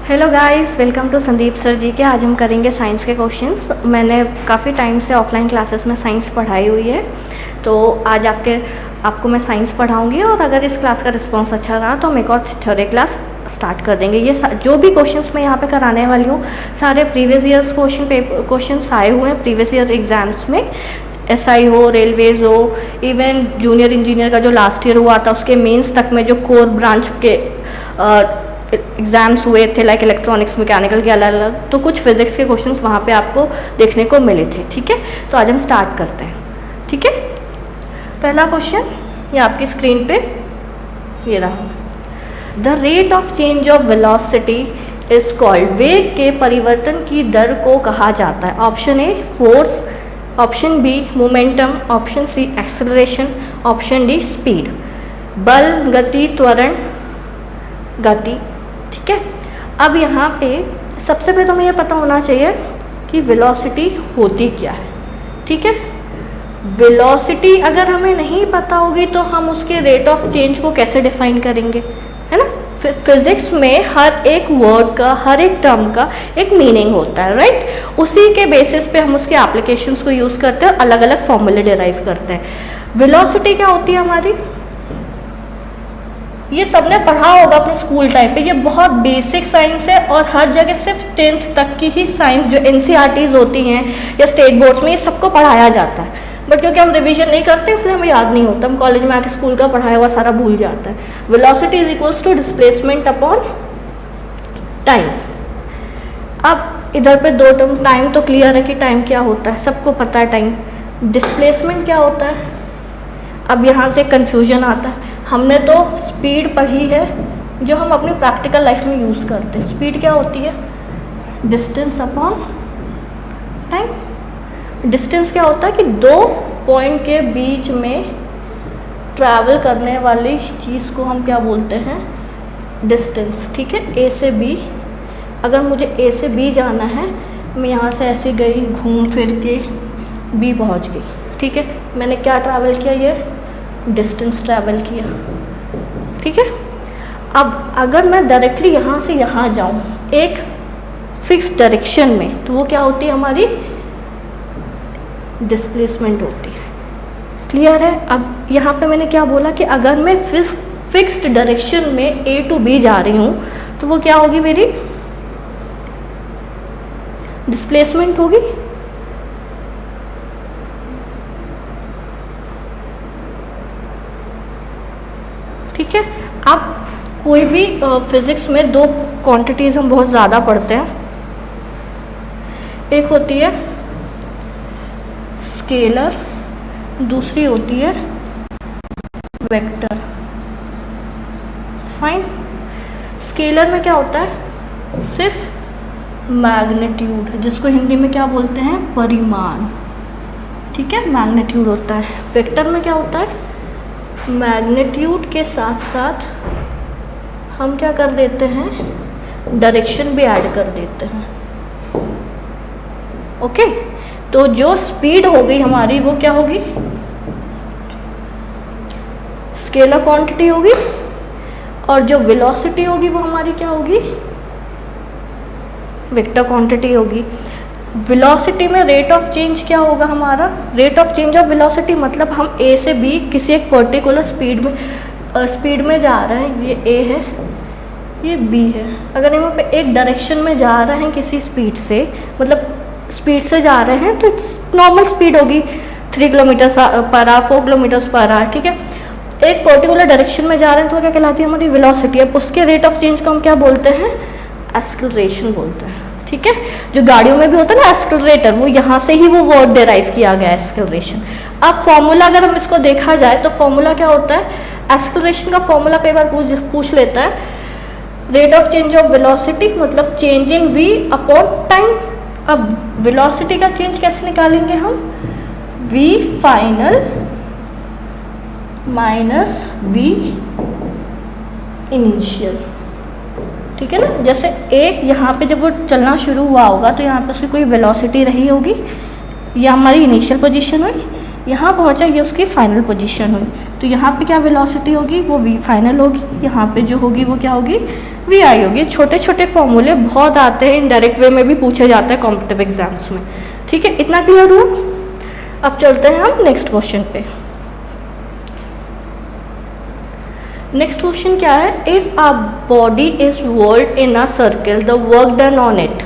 Hello guys, welcome to Sandeep sir ji के। आज हम करेंगे साइंस के क्वेश्चंस। मैंने काफ़ी टाइम से ऑफलाइन क्लासेस में साइंस पढ़ाई हुई है, तो आज आपको मैं साइंस पढ़ाऊंगी और अगर इस क्लास का रिस्पांस अच्छा रहा तो हम एक और थ्योरी क्लास स्टार्ट कर देंगे। ये जो भी क्वेश्चंस मैं यहाँ पे कराने वाली हूँ सारे प्रीवियस ईयर्स क्वेश्चंस आए हुए हैं प्रीवियस ईयर एग्जाम्स में। एसआई हो, रेलवेज हो, इवन जूनियर इंजीनियर का जो लास्ट ईयर हुआ था उसके मेंस तक में जो कोर ब्रांच के एग्ज़ाम्स हुए थे, लाइक इलेक्ट्रॉनिक्स, मैकेनिकल के अलग अलग, तो कुछ फिजिक्स के क्वेश्चंस वहाँ पे आपको देखने को मिले थे। ठीक है, तो आज हम स्टार्ट करते हैं। ठीक है, पहला क्वेश्चन ये आपकी स्क्रीन पे ये रहा। The rate of change of velocity is called. वेग के परिवर्तन की दर को कहा जाता है। Option A force, option B momentum, option C acceleration, option D speed. बल, गति, त्वरण, गति। ठीक है, अब यहाँ पे सबसे पहले तो हमें ये पता होना चाहिए कि वेलोसिटी होती क्या है। ठीक है, वेलोसिटी अगर हमें नहीं पता होगी तो हम उसके रेट ऑफ चेंज को कैसे डिफाइन करेंगे, है ना। फिजिक्स में हर एक वर्ड का, हर एक टर्म का एक मीनिंग होता है, राइट। उसी के बेसिस पे हम उसके एप्लीकेशंस को यूज़ करते हैं, अलग अलग फॉर्मूले डिराइव करते हैं। वेलोसिटी क्या होती है हमारी, ये सबने पढ़ा होगा अपने स्कूल टाइम पे। ये बहुत बेसिक साइंस है और हर जगह सिर्फ 10th तक की ही साइंस जो NCERTs होती हैं या स्टेट बोर्ड्स में ये सबको पढ़ाया जाता है, बट क्योंकि हम रिवीजन नहीं करते इसलिए हमें याद नहीं होता। हम कॉलेज में आके स्कूल का पढ़ाया हुआ सारा भूल जाता है। Velocity is equals to displacement upon time. अब इधर पे दो टर्म, टाइम तो क्लियर है कि टाइम क्या होता है, सबको पता है टाइम। डिस्प्लेसमेंट क्या होता है, अब यहाँ से कन्फ्यूजन आता है। हमने तो स्पीड पढ़ी है जो हम अपनी प्रैक्टिकल लाइफ में यूज़ करते हैं। स्पीड क्या होती है, डिस्टेंस अपॉन टाइम। डिस्टेंस क्या होता है कि दो पॉइंट के बीच में ट्रैवल करने वाली चीज़ को हम क्या बोलते हैं, डिस्टेंस। ठीक है, ए से बी, अगर मुझे ए से बी जाना है, मैं यहाँ से ऐसे गई, घूम फिर के बी पहुँच गई। ठीक है, मैंने क्या ट्रैवल किया, ये डिस्टेंस ट्रैवल किया। ठीक है, अब अगर मैं डायरेक्टली यहाँ से यहाँ जाऊँ एक फिक्स डायरेक्शन में, तो वो क्या होती है, हमारी डिस्प्लेसमेंट होती है। क्लियर है। अब यहाँ पे मैंने क्या बोला कि अगर मैं फिक्स्ड डायरेक्शन में A to B जा रही हूँ तो वो क्या होगी, मेरी डिस्प्लेसमेंट होगी। ठीक है, अब कोई भी फिजिक्स में दो क्वांटिटीज़ हम बहुत ज़्यादा पढ़ते हैं। एक होती है स्केलर, दूसरी होती है वेक्टर। फाइन। स्केलर में क्या होता है, सिर्फ मैग्नीट्यूड, जिसको हिंदी में क्या बोलते हैं, परिमाण। ठीक है, मैग्नीट्यूड होता है। वेक्टर में क्या होता है, मैग्नीट्यूड के साथ साथ हम क्या कर देते हैं, डायरेक्शन भी ऐड कर देते हैं। ओके, तो जो स्पीड हो गई हमारी वो क्या होगी, स्केलर क्वांटिटी होगी, और जो वेलोसिटी होगी वो हमारी क्या होगी, वेक्टर क्वांटिटी होगी। वेलोसिटी में रेट ऑफ चेंज क्या होगा हमारा, rate of change of velocity मतलब हम A से B किसी एक पर्टिकुलर स्पीड में जा रहे हैं, ये A है, ये B है। अगर हम पे एक डायरेक्शन में जा रहे हैं किसी स्पीड से, मतलब स्पीड से जा रहे हैं, तो नॉर्मल स्पीड होगी 3 kilometre per hour, 4 kilometre per hour. ठीक है, एक पर्टिकुलर डायरेक्शन में जा रहे हैं तो क्या कहलाती है, हमारी वेलोसिटी। अब उसके रेट ऑफ चेंज को हम क्या बोलते हैं, एक्सेलरेशन बोलते हैं। ठीक है, जो गाड़ियों में भी होता है ना एक्सेलरेटर, वो यहाँ से ही वो वर्ड डिराइव किया गया है, एक्सेलरेशन। अब फॉर्मूला अगर हम इसको देखा जाए तो फॉर्मूला क्या होता है, एक्सेलरेशन का फॉर्मूला कई बार पूछ लेता है, rate of change of velocity मतलब change in v upon time. अब वेलोसिटी का चेंज कैसे निकालेंगे हम, v final minus v initial. ठीक है ना, जैसे A यहाँ पे जब वो चलना शुरू हुआ होगा तो यहाँ पे उसकी कोई वेलोसिटी रही होगी, या हमारी इनिशियल पोजीशन हुई। यहाँ पहुँचा, ये उसकी फाइनल पोजीशन हुई। तो यहाँ पे क्या वेलोसिटी होगी, वो v फाइनल होगी। यहाँ पे जो होगी वो क्या होगी, vi होगी। छोटे छोटे फॉर्मूले बहुत आते हैं, इनडायरेक्ट वे में भी पूछे जाते हैं कॉम्पिटिटिव एग्जाम्स में। ठीक है, इतना क्लियर हुआ। अब चलते हैं हम नेक्स्ट क्वेश्चन पे। नेक्स्ट क्वेश्चन क्या है, if a body is rolled in a circle the work done on it,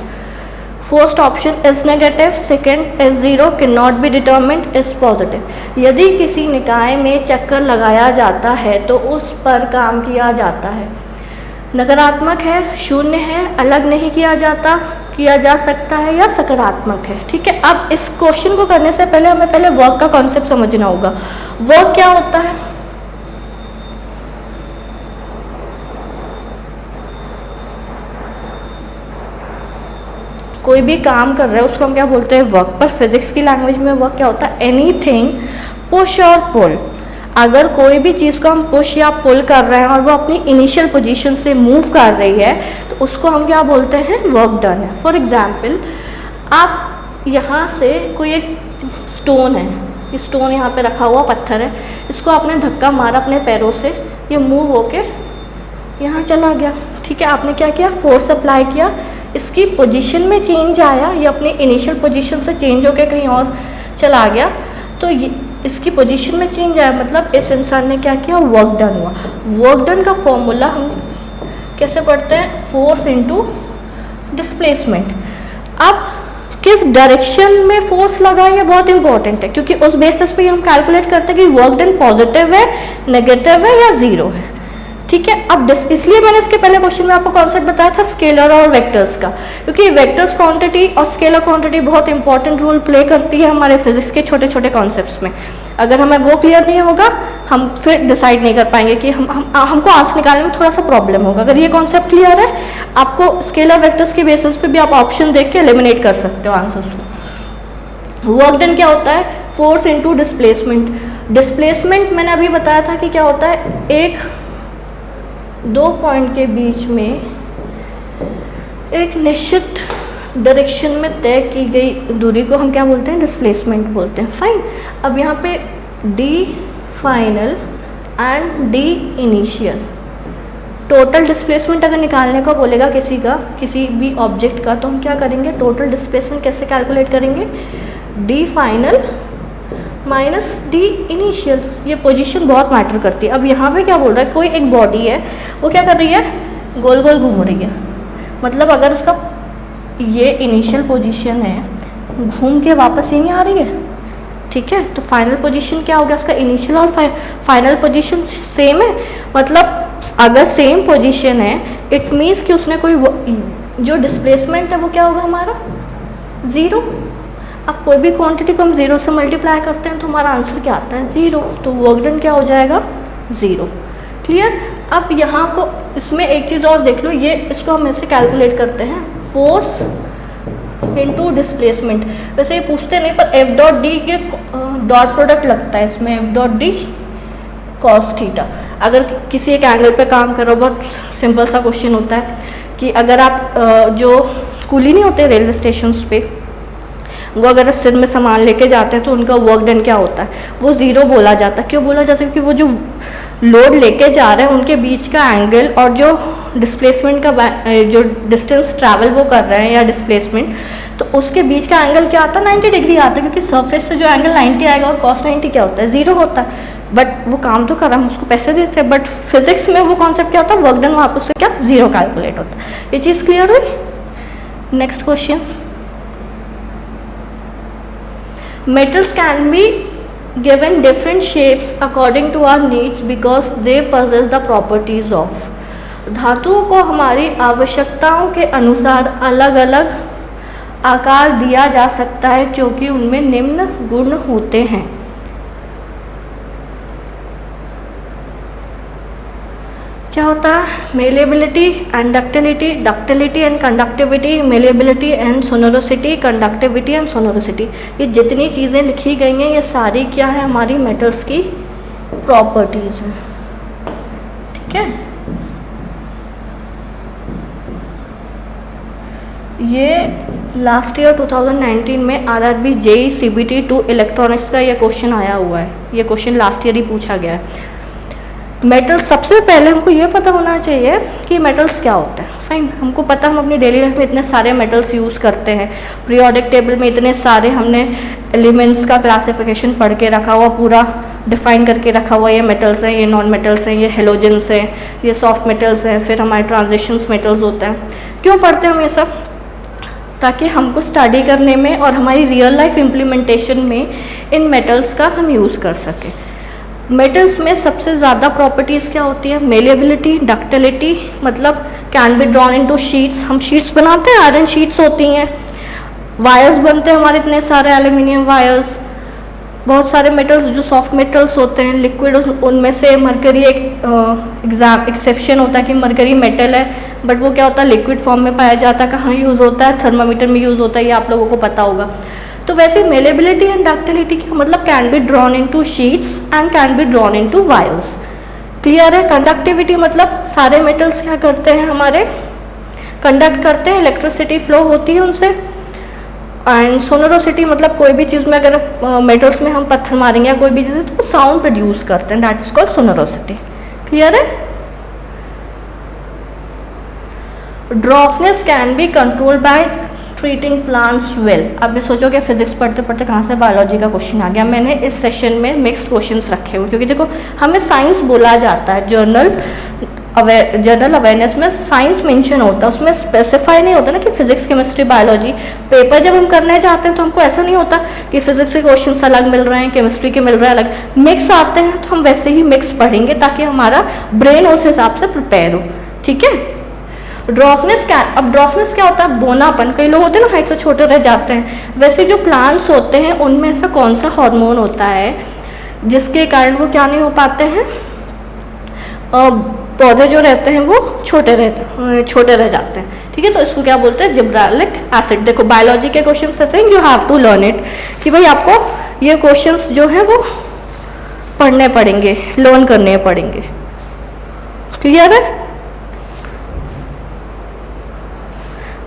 first option is negative, second is zero, can not be determined, is positive. यदि किसी निकाय में चक्कर लगाया जाता है तो उस पर काम किया जाता है, नकारात्मक है, शून्य है, अलग नहीं किया जाता, किया जा सकता है, या सकारात्मक है। ठीक है, अब इस क्वेश्चन को करने से पहले हमें पहले वर्क का कॉन्सेप्ट समझना होगा। वर्क क्या होता है, कोई भी काम कर रहे हैं उसको हम क्या बोलते हैं, वर्क। पर फिजिक्स की लैंग्वेज में वर्क क्या होता है, एनीथिंग पुश और पुल। अगर कोई भी चीज़ को हम पुश या पुल कर रहे हैं और वो अपनी इनिशियल पोजीशन से मूव कर रही है तो उसको हम क्या बोलते हैं, वर्क डन है। फॉर एग्जांपल, आप यहाँ से कोई एक स्टोन है, ये स्टोन यहाँ पे रखा हुआ पत्थर है, इसको आपने धक्का मारा अपने पैरों से, ये मूव होके यहाँ चला गया। ठीक है, आपने क्या किया, फोर्स अप्लाई किया, इसकी पोजीशन में चेंज आया, ये अपनी इनिशियल पोजीशन से चेंज होकर कहीं और चला गया, तो ये इसकी पोजीशन में चेंज आया, मतलब इस इंसान ने क्या किया, वर्क डन हुआ। वर्क डन का फॉर्मूला हम कैसे पढ़ते हैं, फोर्स इनटू डिस्प्लेसमेंट। अब किस डायरेक्शन में फोर्स लगा, ये बहुत इंपॉर्टेंट है, क्योंकि उस बेसिस पे हम कैलकुलेट करते हैं कि वर्क डन पॉजिटिव है, नेगेटिव है या जीरो है। ठीक है, अब इसलिए मैंने इसके पहले क्वेश्चन में आपको कॉन्सेप्ट बताया था स्केलर और वेक्टर्स का, क्योंकि वेक्टर्स क्वांटिटी और स्केलर क्वांटिटी बहुत इंपॉर्टेंट रोल प्ले करती है हमारे फिजिक्स के छोटे छोटे कॉन्सेप्ट्स में। अगर हमें वो क्लियर नहीं होगा हम फिर डिसाइड नहीं कर पाएंगे कि हमको आंसर निकालने में थोड़ा सा प्रॉब्लम होगा। अगर ये कॉन्सेप्ट क्लियर है, आपको स्केलर वेक्टर्स के बेसिस पे भी आप ऑप्शन देख के एलिमिनेट कर सकते हो आंसर्स को। वर्क डन क्या होता है, फोर्स इनटू डिस्प्लेसमेंट। डिस्प्लेसमेंट मैंने अभी बताया था कि क्या होता है, एक दो पॉइंट के बीच में एक निश्चित डायरेक्शन में तय की गई दूरी को हम क्या बोलते हैं, डिस्प्लेसमेंट बोलते हैं। फाइन, अब यहाँ पे D final and D initial, total displacement अगर निकालने को बोलेगा किसी का, किसी भी ऑब्जेक्ट का, तो हम क्या करेंगे, टोटल डिस्प्लेसमेंट कैसे कैलकुलेट करेंगे, D final minus D initial. ये पोजीशन बहुत मैटर करती है। अब यहाँ पे क्या बोल रहा है, कोई एक बॉडी है, वो क्या कर रही है, गोल गोल घूम रही है, मतलब अगर उसका ये इनिशियल पोजीशन है, घूम के वापस यहीं आ रही है। ठीक है, तो फाइनल पोजीशन क्या हो गया उसका, इनिशियल और फाइनल पोजीशन सेम है। मतलब अगर सेम पोजीशन है, इट मीन्स कि उसने कोई जो डिस्प्लेसमेंट है वो क्या होगा हमारा, ज़ीरो। अब कोई भी क्वांटिटी को हम ज़ीरो से मल्टीप्लाई करते हैं तो हमारा आंसर क्या आता है, ज़ीरो। तो वर्क डन क्या हो जाएगा, ज़ीरो। क्लियर। अब यहाँ को इसमें एक चीज़ और देख लो, ये इसको हम ऐसे कैलकुलेट करते हैं, फोर्स इनटू डिस्प्लेसमेंट। वैसे ये पूछते नहीं, पर एफ डॉट डी के डॉट प्रोडक्ट लगता है इसमें, F dot D cos theta. अगर किसी एक एंगल पे काम करो, बहुत सिंपल सा क्वेश्चन होता है कि अगर आप जो कूली नहीं होते रेलवे स्टेशन पे, वो अगर सिर में सामान लेके जाते हैं तो उनका वर्क डन क्या होता है, वो ज़ीरो बोला जाता है। क्यों बोला जाता है, क्योंकि वो जो लोड लेके जा रहे हैं उनके बीच का एंगल और जो डिस्प्लेसमेंट का जो डिस्टेंस ट्रैवल वो कर रहे हैं या डिस्प्लेसमेंट, तो उसके बीच का एंगल क्या आता है, 90 डिग्री आता है, क्योंकि सरफेस से जो एंगल 90 आएगा और कॉस 90 क्या होता है, ज़ीरो होता है। बट वो काम तो कर रहा है, हम उसको पैसे देते हैं, बट फिजिक्स में वो कॉन्सेप्ट क्या होता है, वर्क डन वहाँ पर उससे क्या ज़ीरो कैलकुलेट होता है। ये चीज़ क्लियर हुई। Next question, metals can be given different shapes according to our needs because they possess the properties of। धातुओं को हमारी आवश्यकताओं के अनुसार अलग अलग आकार दिया जा सकता है क्योंकि उनमें निम्न गुण होते हैं। क्या होता है, malleability and ductility, ductility and conductivity, malleability and sonorosity, conductivity and sonorosity. ये जितनी चीज़ें लिखी गई हैं ये सारी क्या है, हमारी मेटल्स की प्रॉपर्टीज़ हैं। ठीक है, ये लास्ट ईयर 2019 में RRB JEE CBT 2 इलेक्ट्रॉनिक्स का ये क्वेश्चन आया हुआ है। ये क्वेश्चन लास्ट ईयर ही पूछा गया है। मेटल्स, सबसे पहले हमको ये पता होना चाहिए कि मेटल्स क्या होता है। फाइन, हमको पता, हम अपनी डेली लाइफ में इतने सारे मेटल्स यूज़ करते हैं। पीरियोडिक टेबल में इतने सारे हमने एलिमेंट्स का क्लासिफिकेशन पढ़ के रखा हुआ, पूरा डिफाइन करके रखा हुआ, ये मेटल्स हैं, ये नॉन मेटल्स हैं, ये हेलोजेंस हैं, ये सॉफ्ट मेटल्स हैं, फिर हमारे ट्रांजिशंस मेटल्स होते हैं। क्यों पढ़ते हैं हम ये सब? ताकि हमको स्टडी करने में और हमारी रियल लाइफ इम्प्लीमेंटेशन में इन मेटल्स का हम यूज़ कर सकें। मेटल्स में सबसे ज़्यादा प्रॉपर्टीज़ क्या होती है? मेलिएबिलिटी, डक्टिलिटी, मतलब can be drawn into sheets. हम शीट्स बनाते हैं, आयरन शीट्स होती हैं। वायर्स बनते हैं हमारे इतने सारे, एल्यूमिनियम वायर्स। बहुत सारे मेटल्स जो सॉफ्ट मेटल्स होते हैं, लिक्विड, उनमें से मरकरी एक एक्सेप्शन होता है कि मरकरी मेटल है, बट वो क्या होता है? लिक्विड फॉर्म में पाया जाता है। कहाँ यूज़ होता है? थर्मामीटर में यूज़ होता है, ये आप लोगों को पता होगा। तो वैसे मेलेबिलिटी एंड डक्टिलिटी का मतलब can be drawn into sheets and can be drawn into wires. Clear है? कंडक्टिविटी मतलब सारे मेटल्स क्या करते हैं? हमारे कंडक्ट करते हैं, इलेक्ट्रिसिटी फ्लो होती है उनसे। एंड सोनोरोसिटी मतलब कोई भी चीज़ में अगर मेटल्स में हम पत्थर मारेंगे या कोई भी चीज़ है तो साउंड प्रोड्यूस करते हैं, that is called sonorosity. Clear है? Dwarfness can be control by treating plants well. अब ये सोचो कि फिजिक्स पढ़ते पढ़ते कहाँ से बायोलॉजी का क्वेश्चन आ गया। मैंने इस सेशन में मिक्स्ड क्वेश्चंस रखे हुए, क्योंकि देखो हमें साइंस बोला जाता है, जनरल अवेयरनेस में साइंस मेंशन होता है, उसमें स्पेसिफाई नहीं होता ना कि फिजिक्स, केमिस्ट्री, बायोलॉजी। पेपर जब हम करने जाते हैं तो हमको ऐसा नहीं होता कि फिजिक्स के क्वेश्चंस अलग मिल रहे हैं, केमिस्ट्री के मिल रहे हैं अलग, मिक्स आते हैं। तो हम वैसे ही मिक्स पढ़ेंगे ताकि हमारा ब्रेन उस हिसाब से प्रिपेयर हो। ठीक है? ड्रॉफनेस क्या? अब ड्रॉफनेस क्या होता है? बोनापन। कई लोग होते हैं ना हाइट से छोटे रह जाते हैं, वैसे जो प्लांट्स होते हैं उनमें ऐसा कौन सा हार्मोन होता है जिसके कारण वो क्या नहीं हो पाते हैं? पौधे जो रहते हैं वो छोटे रह जाते हैं। ठीक है? तो इसको क्या बोलते हैं? Gibberellic acid. देखो बायोलॉजी के क्वेश्चंस ऐसे हैं, you have to learn it, कि भाई आपको ये क्वेश्चंस जो हैं वो पढ़ने पड़ेंगे, लर्न करने पड़ेंगे। क्लियर है?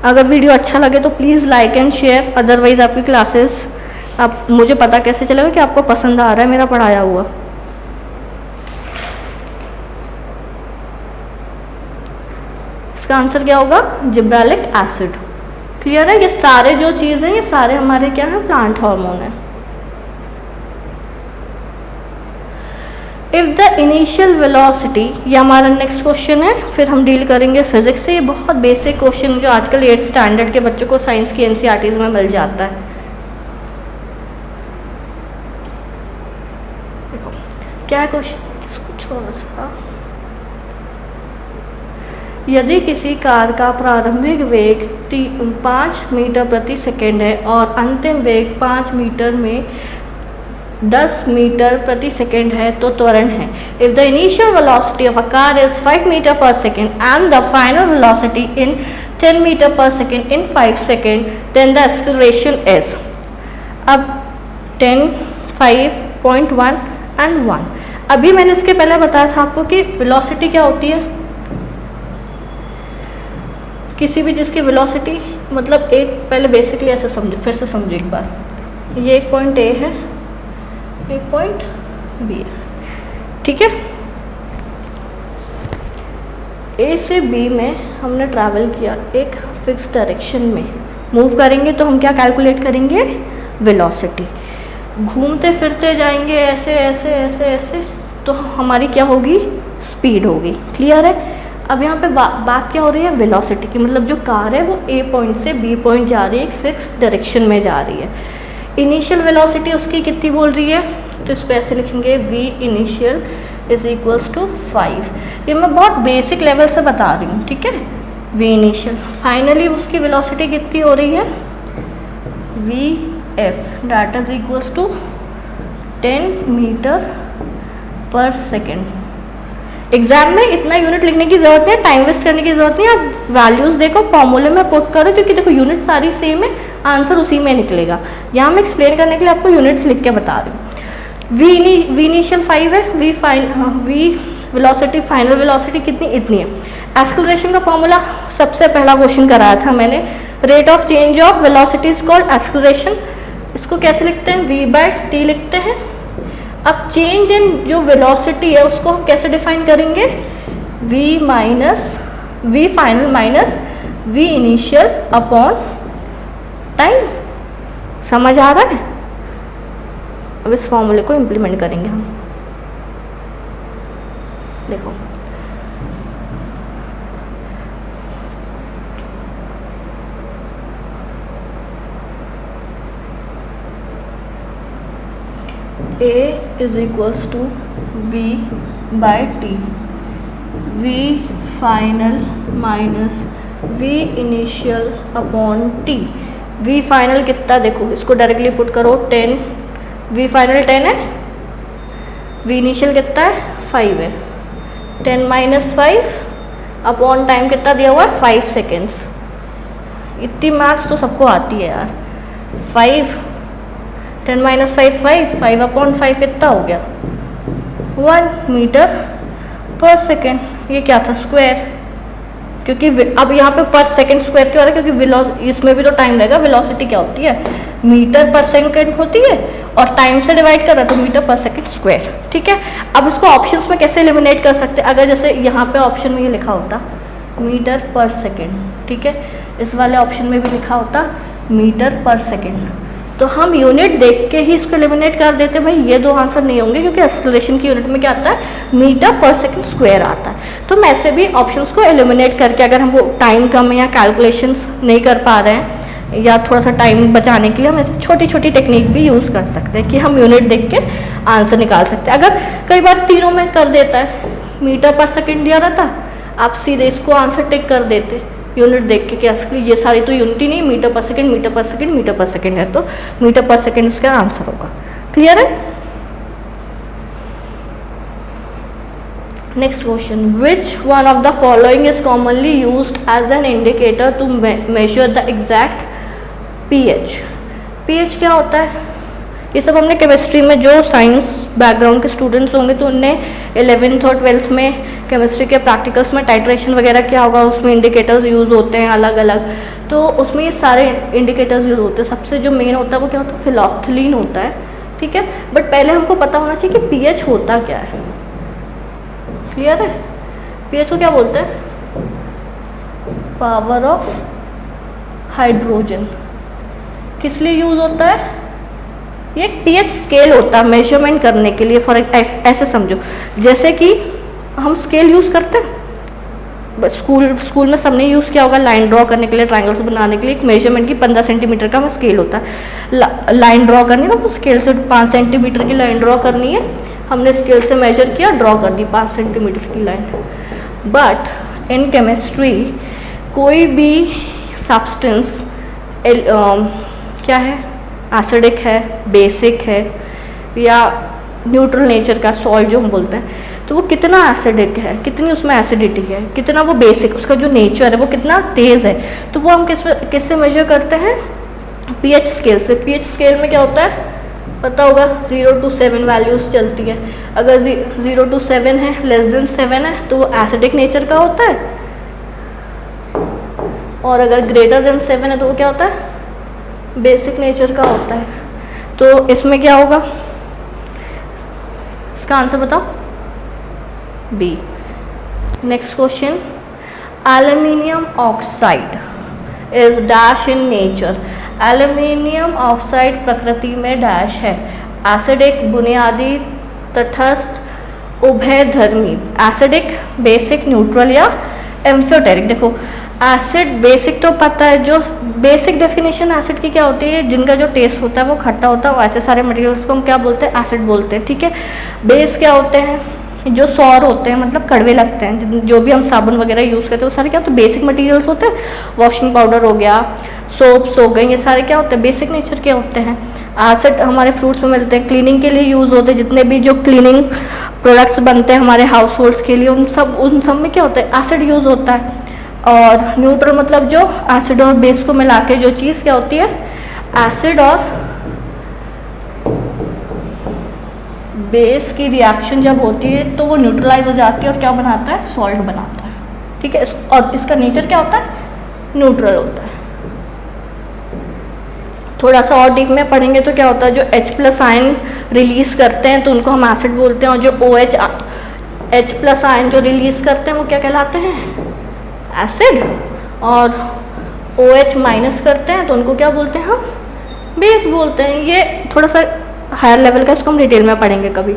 अगर वीडियो अच्छा लगे तो please like and share, otherwise आपकी क्लासेस, आप मुझे पता कैसे चलेगा कि आपको पसंद आ रहा है मेरा पढ़ाया हुआ। इसका आंसर क्या होगा? जिब्रालिक एसिड। क्लियर है? ये सारे जो चीज़ हैं ये सारे हमारे क्या हैं? प्लांट हार्मोन है। इफ़ द इनिशियल वेलोसिटी, ये हमारा नेक्स्ट क्वेश्चन है, फिर हम डील करेंगे फिजिक्स से। ये बहुत बेसिक क्वेश्चन जो आजकल 8th स्टैंडर्ड के बच्चों को साइंस की NCERTs में मिल जाता है। देखो क्या क्वेश्चन, इसको छोटा सा। यदि किसी कार का प्रारंभिक वेग 5 मीटर प्रति सेकेंड है और अंतिम वेग 5 मीटर में 10 मीटर प्रति सेकेंड है तो त्वरण है। If the initial velocity of a car is 5 metre पर second and the final velocity in 10 metre पर second in 5 second, then the acceleration is. अब 10, 5.1 एंड 1। अभी मैंने इसके पहले बताया था आपको कि वेलोसिटी क्या होती है। किसी भी चीज़ की वेलोसिटी मतलब एक, पहले बेसिकली ऐसे समझो, फिर से समझो एक बार। ये एक पॉइंट ए है, एक पॉइंट बी है। ठीक है? ए से बी में हमने ट्रैवल किया, एक फिक्स डायरेक्शन में मूव करेंगे तो हम क्या कैलकुलेट करेंगे? वेलोसिटी। घूमते फिरते जाएंगे ऐसे ऐसे ऐसे ऐसे तो हमारी क्या होगी? स्पीड होगी। क्लियर है? अब यहाँ पे बात क्या हो रही है? वेलोसिटी की। मतलब जो कार है वो ए पॉइंट से बी पॉइंट जा रही है, एक फिक्स डायरेक्शन में जा रही है। इनिशियल वेलोसिटी उसकी कितनी बोल रही है? तो इसको ऐसे लिखेंगे, v initial is equals to 5। ये मैं बहुत बेसिक लेवल से बता रही हूँ। ठीक है? v initial. फाइनली उसकी वेलोसिटी कितनी हो रही है? vf that is equals to 10 metre पर सेकेंड। एग्जाम में इतना यूनिट लिखने की जरूरत नहीं है, टाइम वेस्ट करने की जरूरत नहीं है। आप वैल्यूज देखो, फॉर्मूले में पुट करो, क्योंकि देखो यूनिट सारी सेम है, आंसर उसी में निकलेगा। यहाँ मैं एक्सप्लेन करने के लिए आपको यूनिट्स लिख के बता रही हूँ। v इनिशियल 5 है, v वेलोसिटी, फाइनल वेलोसिटी कितनी? इतनी है। एक्सेलरेशन का फॉर्मूला सबसे पहला क्वेश्चन कराया था मैंने, rate of change of velocity is called acceleration. इसको कैसे लिखते हैं, v/t लिखते हैं। अब चेंज इन जो वेलोसिटी है उसको हम कैसे डिफाइन करेंगे, v final minus v initial upon time. समझ आ रहा है? अब इस फॉर्मूले को इम्प्लीमेंट करेंगे हम। देखो A is equals to v/t, v final minus v initial upon t। v final कितना, देखो इसको डायरेक्टली पुट करो 10, v फाइनल 10 है, v इनिशियल कितना है 5 है, 10 माइनस 5 अपॉन टाइम कितना दिया हुआ है 5 सेकेंड्स। इतनी मैथ्स तो सबको आती है यार। 5 10 माइनस 5 अपॉन 5 कितना हो गया 1 मीटर पर सेकेंड। ये क्या था, स्क्वायर, क्योंकि अब यहाँ पे पर सेकेंड स्क्वायर क्यों आ रहा है, क्योंकि इसमें भी तो टाइम लगेगा। वेलोसिटी क्या होती है, मीटर पर सेकेंड होती है और टाइम से डिवाइड कर रहा है तो मीटर पर सेकेंड स्क्वायर। ठीक है, अब इसको ऑप्शंस में कैसे एलिमिनेट कर सकते हैं, अगर जैसे यहाँ पे ऑप्शन में ये लिखा होता मीटर पर सेकेंड, ठीक है, इस वाले ऑप्शन में भी लिखा होता मीटर पर सेकेंड, तो हम यूनिट देख के ही इसको एलिमिनेट कर देते। भाई ये दो आंसर नहीं होंगे क्योंकि एक्सेलरेशन की यूनिट में क्या आता है, मीटर पर सेकंड स्क्वायर आता है। तो हम ऐसे भी ऑप्शंस को एलिमिनेट करके, अगर हमको टाइम कम है या कैलकुलेशंस नहीं कर पा रहे हैं या थोड़ा सा टाइम बचाने के लिए, हम ऐसे छोटी छोटी टेक्निक भी यूज़ कर सकते हैं कि हम यूनिट देख के आंसर निकाल सकते हैं। अगर कई बार तीनों में कर देता है, मीटर पर सेकेंड दिया रहता, आप सीधे इसको आंसर टिक कर देते यूनिट देख के, क्या ये सारी तो यूनिट ही नहीं, मीटर पर सेकंड मीटर पर सेकंड मीटर पर सेकंड है, तो मीटर पर सेकंड इसका आंसर होगा। क्लियर है? Next question, which one of the following is commonly used as an indicator to measure the exact pH। pH क्या होता है, ये सब हमने केमिस्ट्री में, जो साइंस बैकग्राउंड के स्टूडेंट्स होंगे तो उनने 11th और 12th में केमिस्ट्री के प्रैक्टिकल्स में टाइट्रेशन वगैरह किया होगा, उसमें इंडिकेटर्स यूज़ होते हैं अलग अलग, तो उसमें ये सारे इंडिकेटर्स यूज़ होते हैं। सबसे जो मेन होता है वो क्या होता है, फिनोल्फ्थलीन होता है। ठीक है, बट पहले हमको पता होना चाहिए कि pH होता क्या है। क्लियर है? pH को क्या बोलते हैं, पावर ऑफ हाइड्रोजन। किस लिए यूज़ होता है, ये pH स्केल होता है मेजरमेंट करने के लिए। फॉर ऐसे समझो, जैसे कि हम स्केल यूज़ करते हैं, स्कूल में सबने यूज़ किया होगा लाइन ड्रॉ करने के लिए, ट्रायंगल्स बनाने के लिए एक मेजरमेंट की 15 सेंटीमीटर का स्केल होता है। लाइन ड्रॉ करनी है तो स्केल से 5 सेंटीमीटर की लाइन ड्रॉ करनी है, हमने स्केल से मेजर किया, ड्रॉ कर दी 5 सेंटीमीटर की लाइन। बट इन केमिस्ट्री कोई भी सब्सटेंस क्या है, एसिडिक है, बेसिक है या न्यूट्रल नेचर का सॉल्ट जो हम बोलते हैं, तो वो कितना एसिडिक है, कितनी उसमें एसिडिटी है, कितना वो बेसिक, उसका जो नेचर है वो कितना तेज़ है, तो वो हम किससे मेजर करते हैं, pH स्केल से। pH स्केल में क्या होता है पता होगा, 0 to 7 वैल्यूज़ चलती है। अगर 0 to 7 है, लेस देन 7 है, तो वो एसिडिक नेचर का होता है, और अगर ग्रेटर देन 7 है तो वो क्या होता है, बेसिक नेचर का होता है। तो इसमें क्या होगा, इसका आंसर बताओ, B. Next question, aluminium oxide is dash in nature. Aluminium oxide प्रकृति में डैश है, एसिडिक, बुनियादी, तटस्थ, उभयधर्मी। एसिडिक, बेसिक, न्यूट्रल या एम्फियोटेरिक। देखो एसिड बेसिक तो पता है, जो बेसिक डेफिनेशन एसिड की क्या होती है, जिनका जो टेस्ट होता है वो खट्टा होता है, ऐसे सारे मटेरियल्स को हम क्या बोलते हैं, एसिड बोलते हैं। ठीक है, बेस क्या होते हैं, जो सौर होते हैं, मतलब कड़वे लगते हैं, जो भी हम साबुन वगैरह यूज़ करते हैं वो सारे क्या होते हैं, बेसिक मटेरियल्स होते हैं। वॉशिंग पाउडर हो गया, सोप्स हो गए, ये सारे क्या होते हैं, बेसिक नेचर के होते हैं। एसिड हमारे फ्रूट्स में मिलते हैं, क्लीनिंग के लिए यूज़ होते हैं, जितने भी जो क्लीनिंग प्रोडक्ट्स बनते हैं हमारे हाउस होल्ड्स के लिए, उन सब में क्या होता है, एसिड यूज़ होता है। और न्यूट्रल मतलब जो एसिड और बेस को मिला के जो चीज़ क्या होती है, एसिड और बेस की रिएक्शन जब होती है तो वो न्यूट्रलाइज हो जाती है और क्या बनाता है, सॉल्ट बनाता है। ठीक है, और इसका नेचर क्या होता है, न्यूट्रल होता है। थोड़ा सा और डीप में पढ़ेंगे तो क्या होता है, जो H+ आयन रिलीज करते हैं तो उनको हम एसिड बोलते हैं, और जो OH आयन जो रिलीज करते हैं वो क्या कहलाते हैं, एसिड, और OH- करते हैं तो उनको क्या बोलते हैं, हम बेस बोलते हैं। ये थोड़ा सा हायर लेवल का, इसको हम डिटेल में पढ़ेंगे कभी।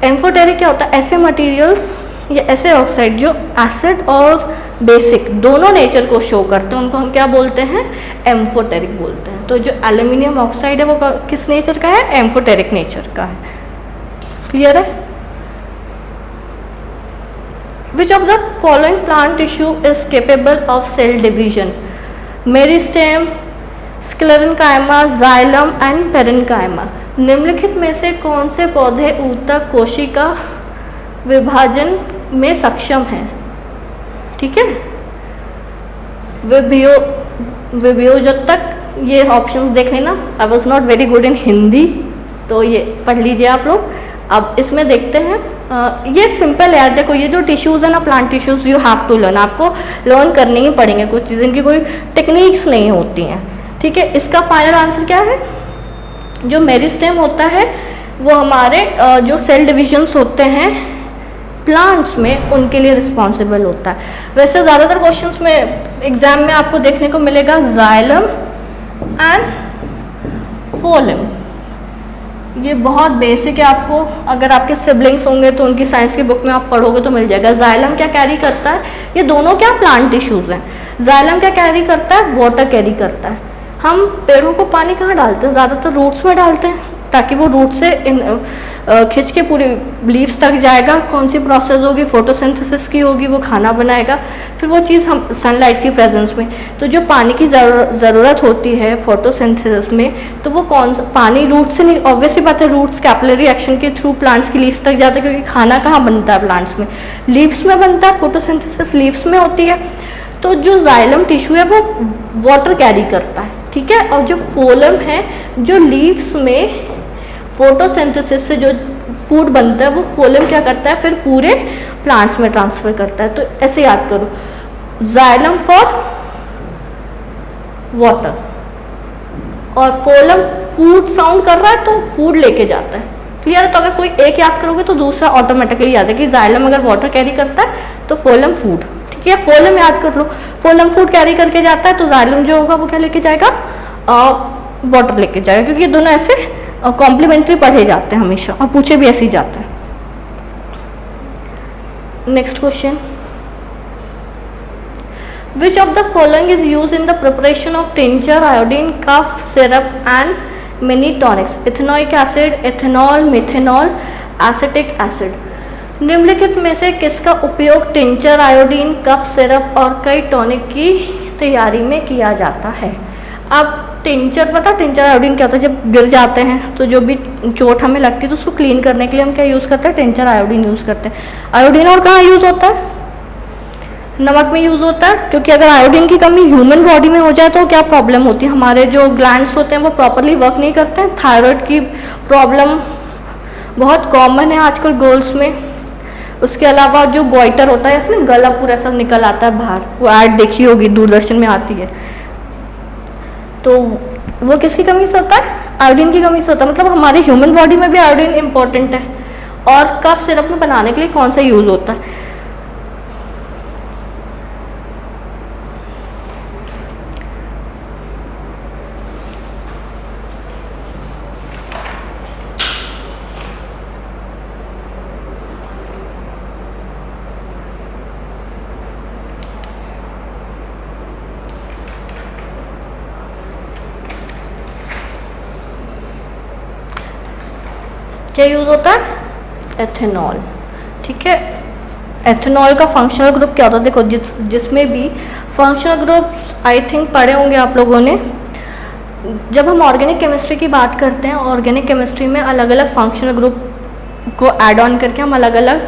एम्फोटेरिक क्या होता है, ऐसे मटेरियल्स या ऐसे ऑक्साइड जो एसिड और बेसिक दोनों नेचर को शो करते हैं, उनको हम क्या बोलते हैं, एम्फोटेरिक बोलते हैं। तो जो एल्यूमिनियम ऑक्साइड है वो किस नेचर का है, एम्फोटेरिक नेचर का है। क्लियर है? Which of the following plant tissue is capable of cell division, meristem, sclerenchyma, xylem and parenchyma. निम्नलिखित में से कौन से पौधे ऊतक कोशिका विभाजन में सक्षम हैं? ठीक है, विभेदक, ये ऑप्शंस देख लेना। I was not very good in Hindi, तो ये पढ़ लीजिए आप लोग। अब इसमें देखते हैं, ये सिंपल है। देखो ये जो टिश्यूज़ है ना, plant tissues, you have to learn, आपको लर्न करने ही पड़ेंगे, कुछ चीज़ इनकी कोई टेक्निक्स नहीं होती हैं। ठीक है, इसका फाइनल आंसर क्या है, जो मेरिस्टेम होता है वो हमारे जो सेल डिविजन्स होते हैं प्लांट्स में, उनके लिए रिस्पॉन्सिबल होता है। वैसे ज़्यादातर क्वेश्चंस में एग्जाम में आपको देखने को मिलेगा जाइलम एंड फोलम। ये बहुत बेसिक है, आपको अगर आपके सिबलिंग्स होंगे तो उनकी साइंस की बुक में आप पढ़ोगे तो मिल जाएगा। जाइलम क्या कैरी करता है, ये दोनों क्या प्लांट टिश्यूज़ हैं। जाइलम क्या कैरी करता है, वाटर कैरी करता है। हम पेड़ों को पानी कहाँ डालते हैं, ज़्यादातर रूट्स में डालते हैं, ताकि वो रूट से खिंच के पूरी लीव्स तक जाएगा। कौन सी प्रोसेस होगी, फोटोसिंथेसिस की होगी, वो खाना बनाएगा। फिर वो चीज़ हम सनलाइट की प्रेजेंस में, तो जो पानी की ज़रूरत होती है फोटोसिंथेसिस में, तो वो कौन सा पानी रूट से नहीं, ऑब्वियसली बात है, रूट्स कैपिलरी एक्शन के थ्रू प्लांट्स की लीव्स तक जाता है, क्योंकि खाना कहाँ बनता है प्लांट्स में, लीव्स में बनता है, फोटोसिंथेसिस लीव्स में होती है। तो जो जाइलम टिश्यू है वो वाटर कैरी करता है, ठीक है। और जो फोलम है, जो लीव्स में फोटोसिंथेसिस से जो फूड बनता है, वो फोलम क्या करता है, फिर पूरे प्लांट्स में ट्रांसफर करता है। तो ऐसे याद करो, जाइलम फॉर वाटर और फोलम फूड साउंड कर रहा है तो फूड लेके जाता है। क्लियर है? तो अगर कोई एक याद करोगे तो दूसरा ऑटोमेटिकली याद है कि जाइलम अगर वाटर कैरी करता है तो फोलम फूड, ठीक है। फोलम याद कर लो, फोलम फूड कैरी करके जाता है, तो जाइलम जो होगा वो क्या लेके जाएगा, वाटर लेके जाएगा, क्योंकि ये दोनों ऐसे कॉम्प्लीमेंट्री पढ़े जाते हैं हमेशा, और पूछे भी ऐसे ही जाते हैं। Next question, which of the following is use in the preparation of tincture, iodine, cough syrup and mini tonics, ethanoic acid, ethanol, methanol, acetic acid. निम्नलिखित में से किसका उपयोग टिंचर, आयोडीन, कफ सिरप और कई टॉनिक की तैयारी में किया जाता है? अब टिंचर, पता टिंचर आयोडीन क्या होता है, जब गिर जाते हैं तो जो भी चोट हमें लगती है तो उसको क्लीन करने के लिए हम क्या यूज़ करते हैं, टिंचर आयोडीन यूज़ करते हैं। आयोडीन और कहाँ यूज़ होता है, नमक में यूज़ होता है, क्योंकि अगर आयोडीन की कमी ह्यूमन बॉडी में हो जाए तो क्या प्रॉब्लम होती है, हमारे जो ग्लैंड्स होते हैं वो प्रॉपरली वर्क नहीं करते हैं। थायराइड की प्रॉब्लम बहुत कॉमन है आजकल गर्ल्स में। उसके अलावा जो गोइटर होता है, इसमें गला पूरा सब निकल आता है बाहर, वो ऐड देखी होगी, दूरदर्शन में आती है, तो वो किसकी कमी से होता है, आयोडीन की कमी से होता है। मतलब हमारे ह्यूमन बॉडी में भी आयोडीन इंपॉर्टेंट है। और कफ सिरप में बनाने के लिए कौन सा यूज़ होता है, क्या यूज़ होता है, एथेनॉल, ठीक है। एथेनॉल का फंक्शनल ग्रुप क्या होता है, देखो जिसमें भी फंक्शनल ग्रुप्स आई थिंक पढ़े होंगे आप लोगों ने। जब हम ऑर्गेनिक केमिस्ट्री की बात करते हैं, ऑर्गेनिक केमिस्ट्री में अलग अलग फंक्शनल ग्रुप को ऐड ऑन करके हम अलग अलग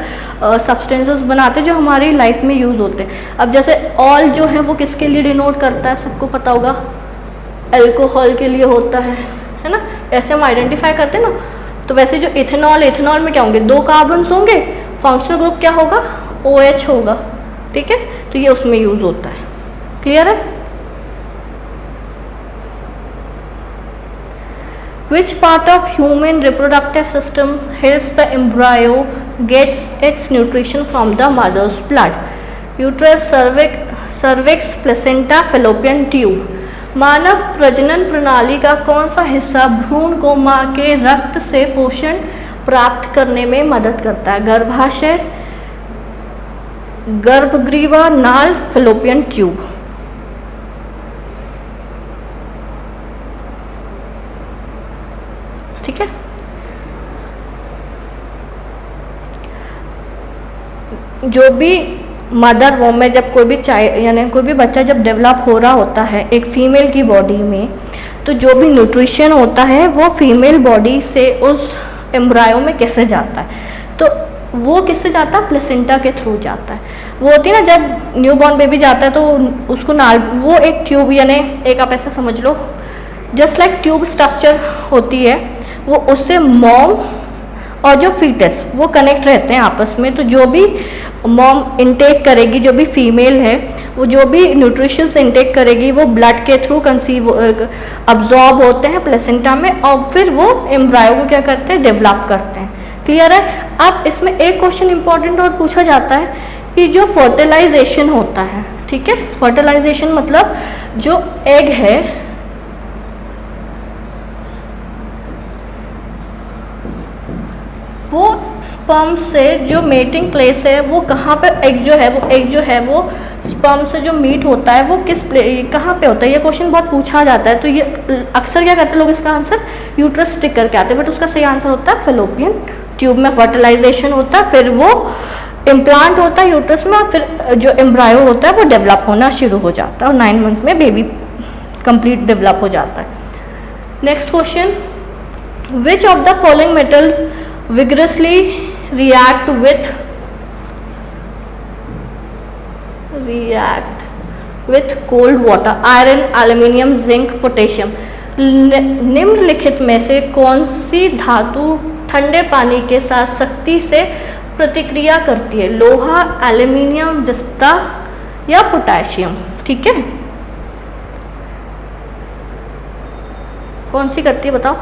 सब्सटेंसेस बनाते हैं जो हमारी लाइफ में यूज़ होते हैं। अब जैसे ऑल जो है वो किसके लिए डिनोट करता है, सबको पता होगा, एल्कोहल के लिए होता है ना, ऐसे हम आइडेंटिफाई करते हैं ना। तो वैसे जो इथेनॉल, इथेनॉल में क्या होंगे, 2 कार्बन्स होंगे, फंक्शनल ग्रुप क्या होगा, OH होगा, ठीक है। तो ये उसमें यूज़ होता है। क्लियर है? Which part of human reproductive system helps the embryo gets its nutrition from the mother's blood? Uterus, cervix, placenta, fallopian tube. मानव प्रजनन प्रणाली का कौन सा हिस्सा भ्रूण को मां के रक्त से पोषण प्राप्त करने में मदद करता है? गर्भाशय, गर्भग्रीवा, नाल, फैलोपियन ट्यूब। ठीक है, जो भी मदर वोम में जब कोई भी यानी कोई भी बच्चा जब डेवलप हो रहा होता है एक फीमेल की बॉडी में, तो जो भी न्यूट्रिशन होता है वो फीमेल बॉडी से उस एम्ब्रायो में कैसे जाता है? तो वो किससे जाता है? प्लेसेंटा के थ्रू जाता है। वो होती है ना, जब न्यूबॉर्न बेबी जाता है तो उसको नाल, वो एक ट्यूब यानी एक आप ऐसा समझ लो जस्ट लाइक ट्यूब स्ट्रक्चर होती है, वो उससे मॉम और जो फीटस वो कनेक्ट रहते हैं आपस में। तो जो भी मॉम इनटेक करेगी, जो भी फीमेल है वो जो भी न्यूट्रिशंस इनटेक करेगी वो ब्लड के थ्रू कंसीव अब्जॉर्ब होते हैं प्लेसेंटा में, और फिर वो एम्ब्रायो को क्या करते हैं? डेवलप करते हैं। क्लियर है? अब इसमें एक क्वेश्चन इंपॉर्टेंट और पूछा जाता है कि जो फर्टिलाइजेशन होता है, ठीक है, फर्टिलाइजेशन मतलब जो एग है वो स्पर्म से जो मेटिंग प्लेस है वो कहाँ पे एग जो है वो स्पर्म से जो मीट होता है वो कहाँ पे होता है? ये क्वेश्चन बहुत पूछा जाता है। तो ये अक्सर क्या करते हैं लोग, इसका आंसर यूट्रस स्टिक करके आते हैं, बट उसका सही आंसर होता है फैलोपियन ट्यूब में फर्टिलाइजेशन होता है, फिर वो इम्प्लांट होता है यूट्रस में, और फिर जो एम्ब्रायो होता है वो डेवलप होना शुरू हो जाता है और 9 मंथ में बेबी कंप्लीट डेवलप हो जाता है। Next question, which of the following metal vigorously react with cold water? iron, aluminium, zinc, potassium। निम्नलिखित में से कौन सी धातु ठंडे पानी के साथ सख्ती से प्रतिक्रिया करती है? लोहा, एल्यूमिनियम, जस्ता या पोटेशियम? ठीक है, कौन सी करती है बताओ?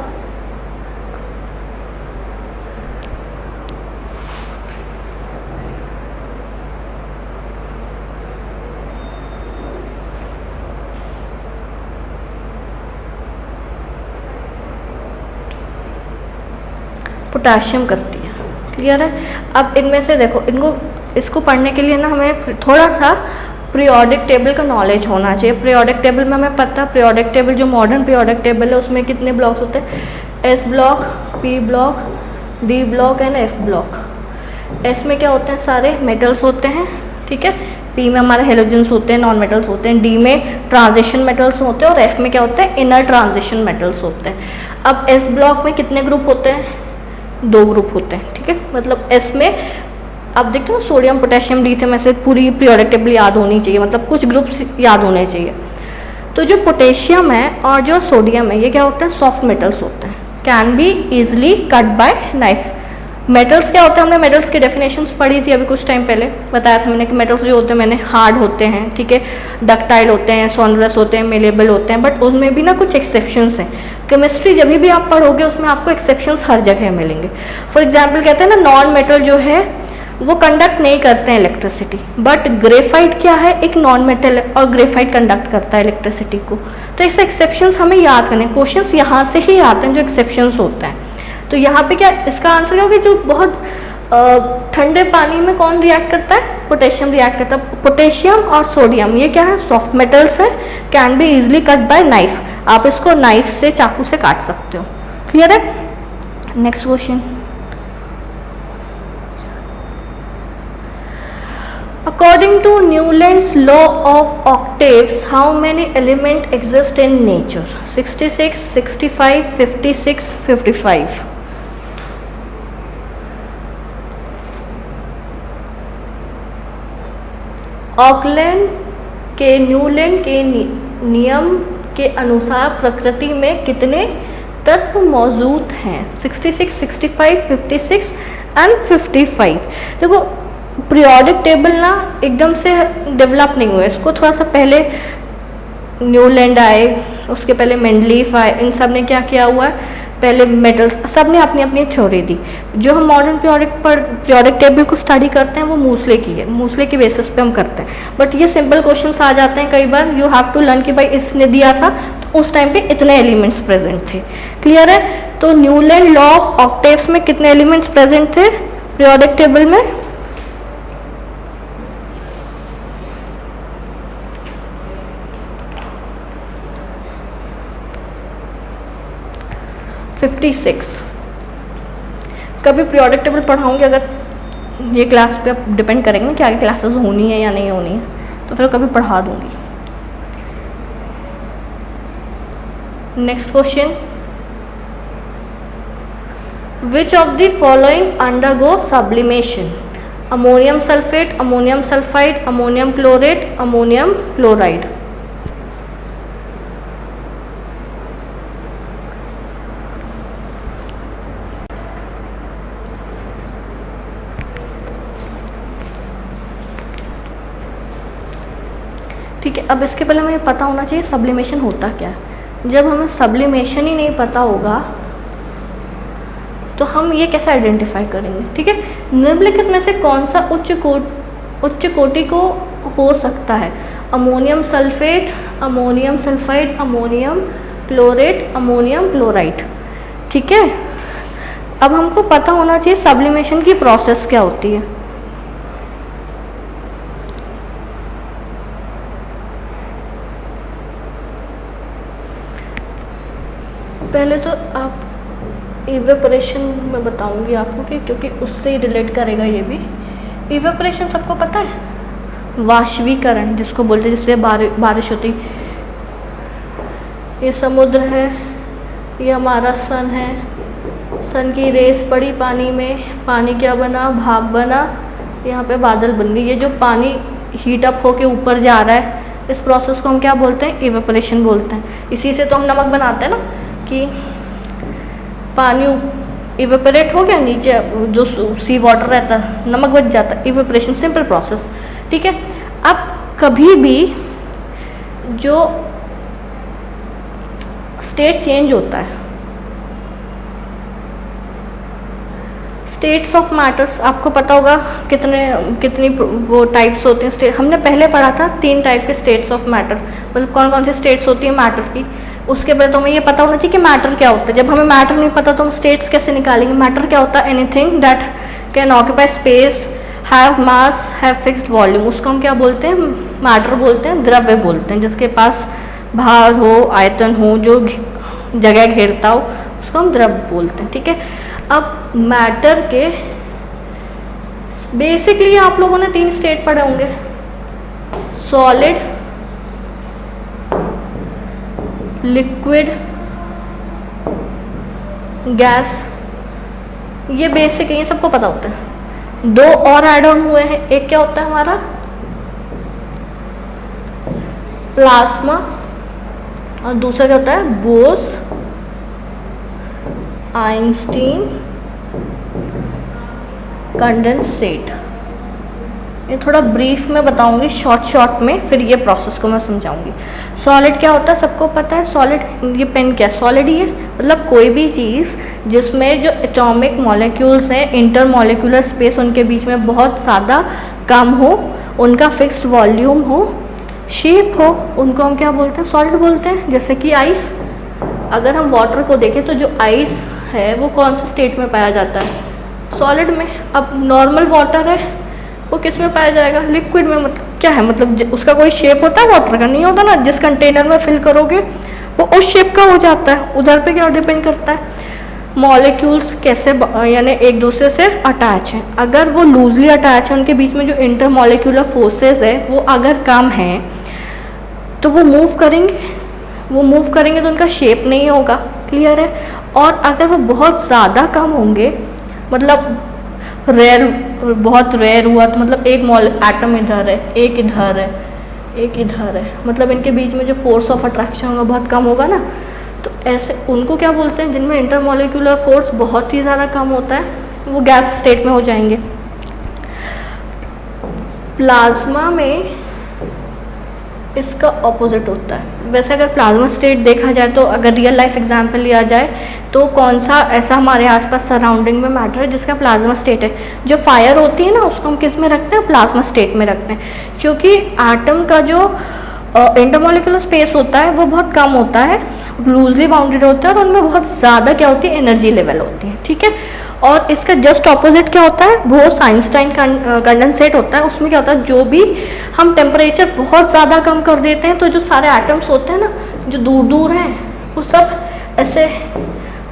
पोटेशियम करती है। क्लियर है? अब इनमें से देखो, इसको पढ़ने के लिए ना हमें थोड़ा सा पीरियोडिक टेबल का नॉलेज होना चाहिए। पीरियोडिक टेबल में हमें पता है, पीरियोडिक टेबल जो मॉडर्न पीरियोडिक टेबल है उसमें कितने ब्लॉक्स होते हैं? S block, P block, D block and F block. S में क्या होते हैं? सारे मेटल्स होते हैं, ठीक है। पी में हमारे हेलोजेंस होते हैं, नॉन मेटल्स होते हैं। डी में ट्रांजिशन मेटल्स होते हैं, और एफ में क्या होते हैं? इनर ट्रांजिशन मेटल्स होते हैं। अब एस ब्लॉक में कितने ग्रुप होते हैं? 2 ग्रुप होते हैं, ठीक है। मतलब एस में आप देखते हो सोडियम, पोटेशियम, लिथियम, ऐसे पूरी पीरियोडिक टेबल याद होनी चाहिए, मतलब कुछ ग्रुप्स याद होने चाहिए। तो जो पोटेशियम है और जो सोडियम है ये क्या होते हैं? सॉफ्ट मेटल्स होते हैं, can be easily cut by knife. Metals क्या होते हैं? हमने मेटल्स की डेफिनेशंस पढ़ी थी अभी कुछ टाइम पहले, बताया था मैंने कि मेटल्स जो होते हैं मैंने हार्ड होते हैं, ठीक है, डक्टाइल होते हैं, सोनरस होते हैं, मेलेबल होते हैं, बट उसमें भी ना कुछ एक्सेप्शंस हैं। केमिस्ट्री जब भी आप पढ़ोगे उसमें आपको एक्सेप्शंस हर जगह मिलेंगे। फॉर एग्जाम्पल कहते हैं ना नॉन मेटल जो है वो कंडक्ट नहीं करते हैं इलेक्ट्रिसिटी, बट ग्रेफाइट क्या है? एक नॉन मेटल है और ग्रेफाइट कंडक्ट करता है इलेक्ट्रिसिटी को। तो ऐसे एक्सेप्शंस हमें याद करने, क्वेश्चंस यहाँ से ही आते हैं जो एक्सेप्शंस होते हैं। तो यहाँ पे क्या इसका आंसर क्या होगा? जो बहुत ठंडे पानी में कौन रिएक्ट करता है? पोटेशियम रिएक्ट करता है। पोटेशियम और सोडियम ये क्या है? सॉफ्ट मेटल्स है, can be easily cut by knife. आप इसको नाइफ से, चाकू से काट सकते हो। क्लियर है? Next question, according to Newland's law of octaves, how many elements exist in nature? 66, 65, 56, 55। Newland के नियम के अनुसार प्रकृति में कितने तत्व मौजूद हैं? 66, 65, 56 एंड 55। देखो पीरियोडिक टेबल ना एकदम से डेवलप नहीं हुआ, इसको थोड़ा सा पहले न्यूलैंड आए, उसके पहले मेंडलीफ आए, इन सब ने क्या किया हुआ है? पहले मेटल्स, सब ने अपनी अपनी थ्योरी दी। जो हम मॉडर्न पीरियोडिक टेबल को स्टडी करते हैं वो मूसले की है, मूसले की बेसिस पे हम करते हैं। बट ये सिंपल क्वेश्चंस आ जाते हैं कई बार, यू हैव टू लर्न कि भाई इसने दिया था तो उस टाइम पे इतने एलिमेंट्स प्रेजेंट थे। क्लियर है? तो न्यूलैंड लॉ ऑफ ऑक्टेव्स में कितने एलिमेंट्स प्रेजेंट थे पीरियोडिक टेबल में? 56। कभी पीरियोडिक टेबल पढ़ाऊंगी, अगर ये क्लास पे आप डिपेंड करेंगे ना कि आगे क्लासेस होनी है या नहीं होनी है, तो फिर कभी पढ़ा दूंगी। Next question, which of the following undergo sublimation? Ammonium sulphate, ammonium sulphide, ammonium chlorate, ammonium chloride. ठीक है, अब इसके पहले हमें पता होना चाहिए सब्लिमेशन होता क्या है। जब हमें सब्लिमेशन ही नहीं पता होगा तो हम ये कैसे आइडेंटिफाई करेंगे? ठीक है, निम्नलिखित में से कौन सा उच्च कोटि को हो सकता है? Ammonium sulphate, ammonium sulphide, ammonium chlorate, ammonium chloride. ठीक है, अब हमको पता होना चाहिए सब्लिमेशन की प्रोसेस क्या होती है। पहले तो आप इवेपोरेशन में बताऊंगी आपको कि क्योंकि उससे ही रिलेट करेगा ये भी। इवेपोरेशन सबको पता है, वाष्पीकरण जिसको बोलते हैं, जिससे बारिश होती। ये समुद्र है, ये हमारा सन है, सन की रेस पड़ी पानी में, पानी क्या बना? भाप बना, यहाँ पे बादल बन गई। ये जो पानी हीट अप होके ऊपर जा रहा है, इस प्रोसेस को हम क्या बोलते हैं? इवेपोरेशन बोलते हैं। इसी से तो हम नमक बनाते हैं ना, कि पानी इवेपोरेट हो गया, नीचे जो सी वाटर रहता है नमक बच जाता है। Evaporation simple process. ठीक है, अब कभी भी जो स्टेट चेंज होता है, स्टेट्स ऑफ मैटर्स आपको पता होगा कितनी वो टाइप्स होते हैं स्टेट। हमने पहले पढ़ा था 3 टाइप के स्टेट्स ऑफ मैटर, मतलब कौन कौन सी स्टेट्स होती है मैटर की। उसके बाद तो हमें ये पता होना चाहिए कि मैटर क्या होता है। जब हमें मैटर नहीं पता तो हम स्टेट्स कैसे निकालेंगे? मैटर क्या होता है? Anything that can occupy space, have mass, have fixed volume, उसको हम क्या बोलते हैं? मैटर बोलते हैं, द्रव्य बोलते हैं। जिसके पास भार हो, आयतन हो, जो जगह घेरता हो, उसको हम द्रव्य बोलते हैं। ठीक है, अब मैटर के बेसिकली आप लोगों ने 3 स्टेट पढ़े होंगे, सॉलिड, लिक्विड, गैस। ये बेसिक है, ये सबको पता होता है। 2 और ऐड ऑन हुए हैं, एक क्या होता है हमारा? प्लाज्मा, और दूसरा क्या होता है? Bose Einstein condensate. ये थोड़ा ब्रीफ में बताऊंगी, शॉर्ट में, फिर ये प्रोसेस को मैं समझाऊंगी। सॉलिड क्या होता है सबको पता है। सॉलिड, ये पेन क्या है? सॉलिड ही है, मतलब कोई भी चीज़ जिसमें जो एटॉमिक मॉलिक्यूल्स हैं, इंटर मॉलिक्यूलर स्पेस उनके बीच में बहुत ज़्यादा कम हो, उनका फिक्स्ड वॉल्यूम हो, शेप हो, उनको हम क्या बोलते हैं? सॉलिड बोलते हैं। जैसे कि आइस, अगर हम वाटर को देखें तो जो आइस है वो कौन से स्टेट में पाया जाता है? सॉलिड में। अब नॉर्मल वाटर है, वो किस में पाया जाएगा? लिक्विड में। मतलब क्या है? मतलब उसका कोई शेप होता है वाटर का? नहीं होता ना। जिस कंटेनर में फिल करोगे वो उस शेप का हो जाता है। उधर पे क्या डिपेंड करता है? मॉलिक्यूल्स कैसे यानी एक दूसरे से अटैच हैं। अगर वो लूजली अटैच है, उनके बीच में जो इंटर मॉलिक्यूलर फोर्सेस है वो अगर कम है तो वो मूव करेंगे तो उनका शेप नहीं होगा। क्लियर है? और अगर वो बहुत ज़्यादा कम होंगे, मतलब बहुत रेयर हुआ, तो मतलब एक एटम इधर है, एक इधर है, एक इधर है, मतलब इनके बीच में जो फोर्स ऑफ अट्रैक्शन होगा बहुत कम होगा ना। तो ऐसे उनको क्या बोलते हैं? जिनमें इंटरमॉलिक्यूलर फोर्स बहुत ही ज़्यादा कम होता है, वो गैस स्टेट में हो जाएंगे। प्लाज्मा में इसका ऑपोजिट होता है। वैसे अगर प्लाज्मा स्टेट देखा जाए तो अगर रियल लाइफ एग्जांपल लिया जाए तो कौन सा ऐसा हमारे आसपास सराउंडिंग में मैटर है जिसका प्लाज्मा स्टेट है। जो फायर होती है ना उसको हम किस में रखते हैं, प्लाज्मा स्टेट में रखते हैं, क्योंकि एटम का जो इंटरमोलिकुलर स्पेस होता है वो बहुत कम होता है, लूजली बाउंडेड होता है और उनमें बहुत ज़्यादा क्या होती है, एनर्जी लेवल होती है, ठीक है। और इसका जस्ट ऑपोजिट क्या होता है, बोस आइंस्टाइन कंडेंसेट होता है। उसमें क्या होता है, जो भी हम टेम्परेचर बहुत ज़्यादा कम कर देते हैं तो जो सारे एटम्स होते हैं ना जो दूर दूर हैं वो सब ऐसे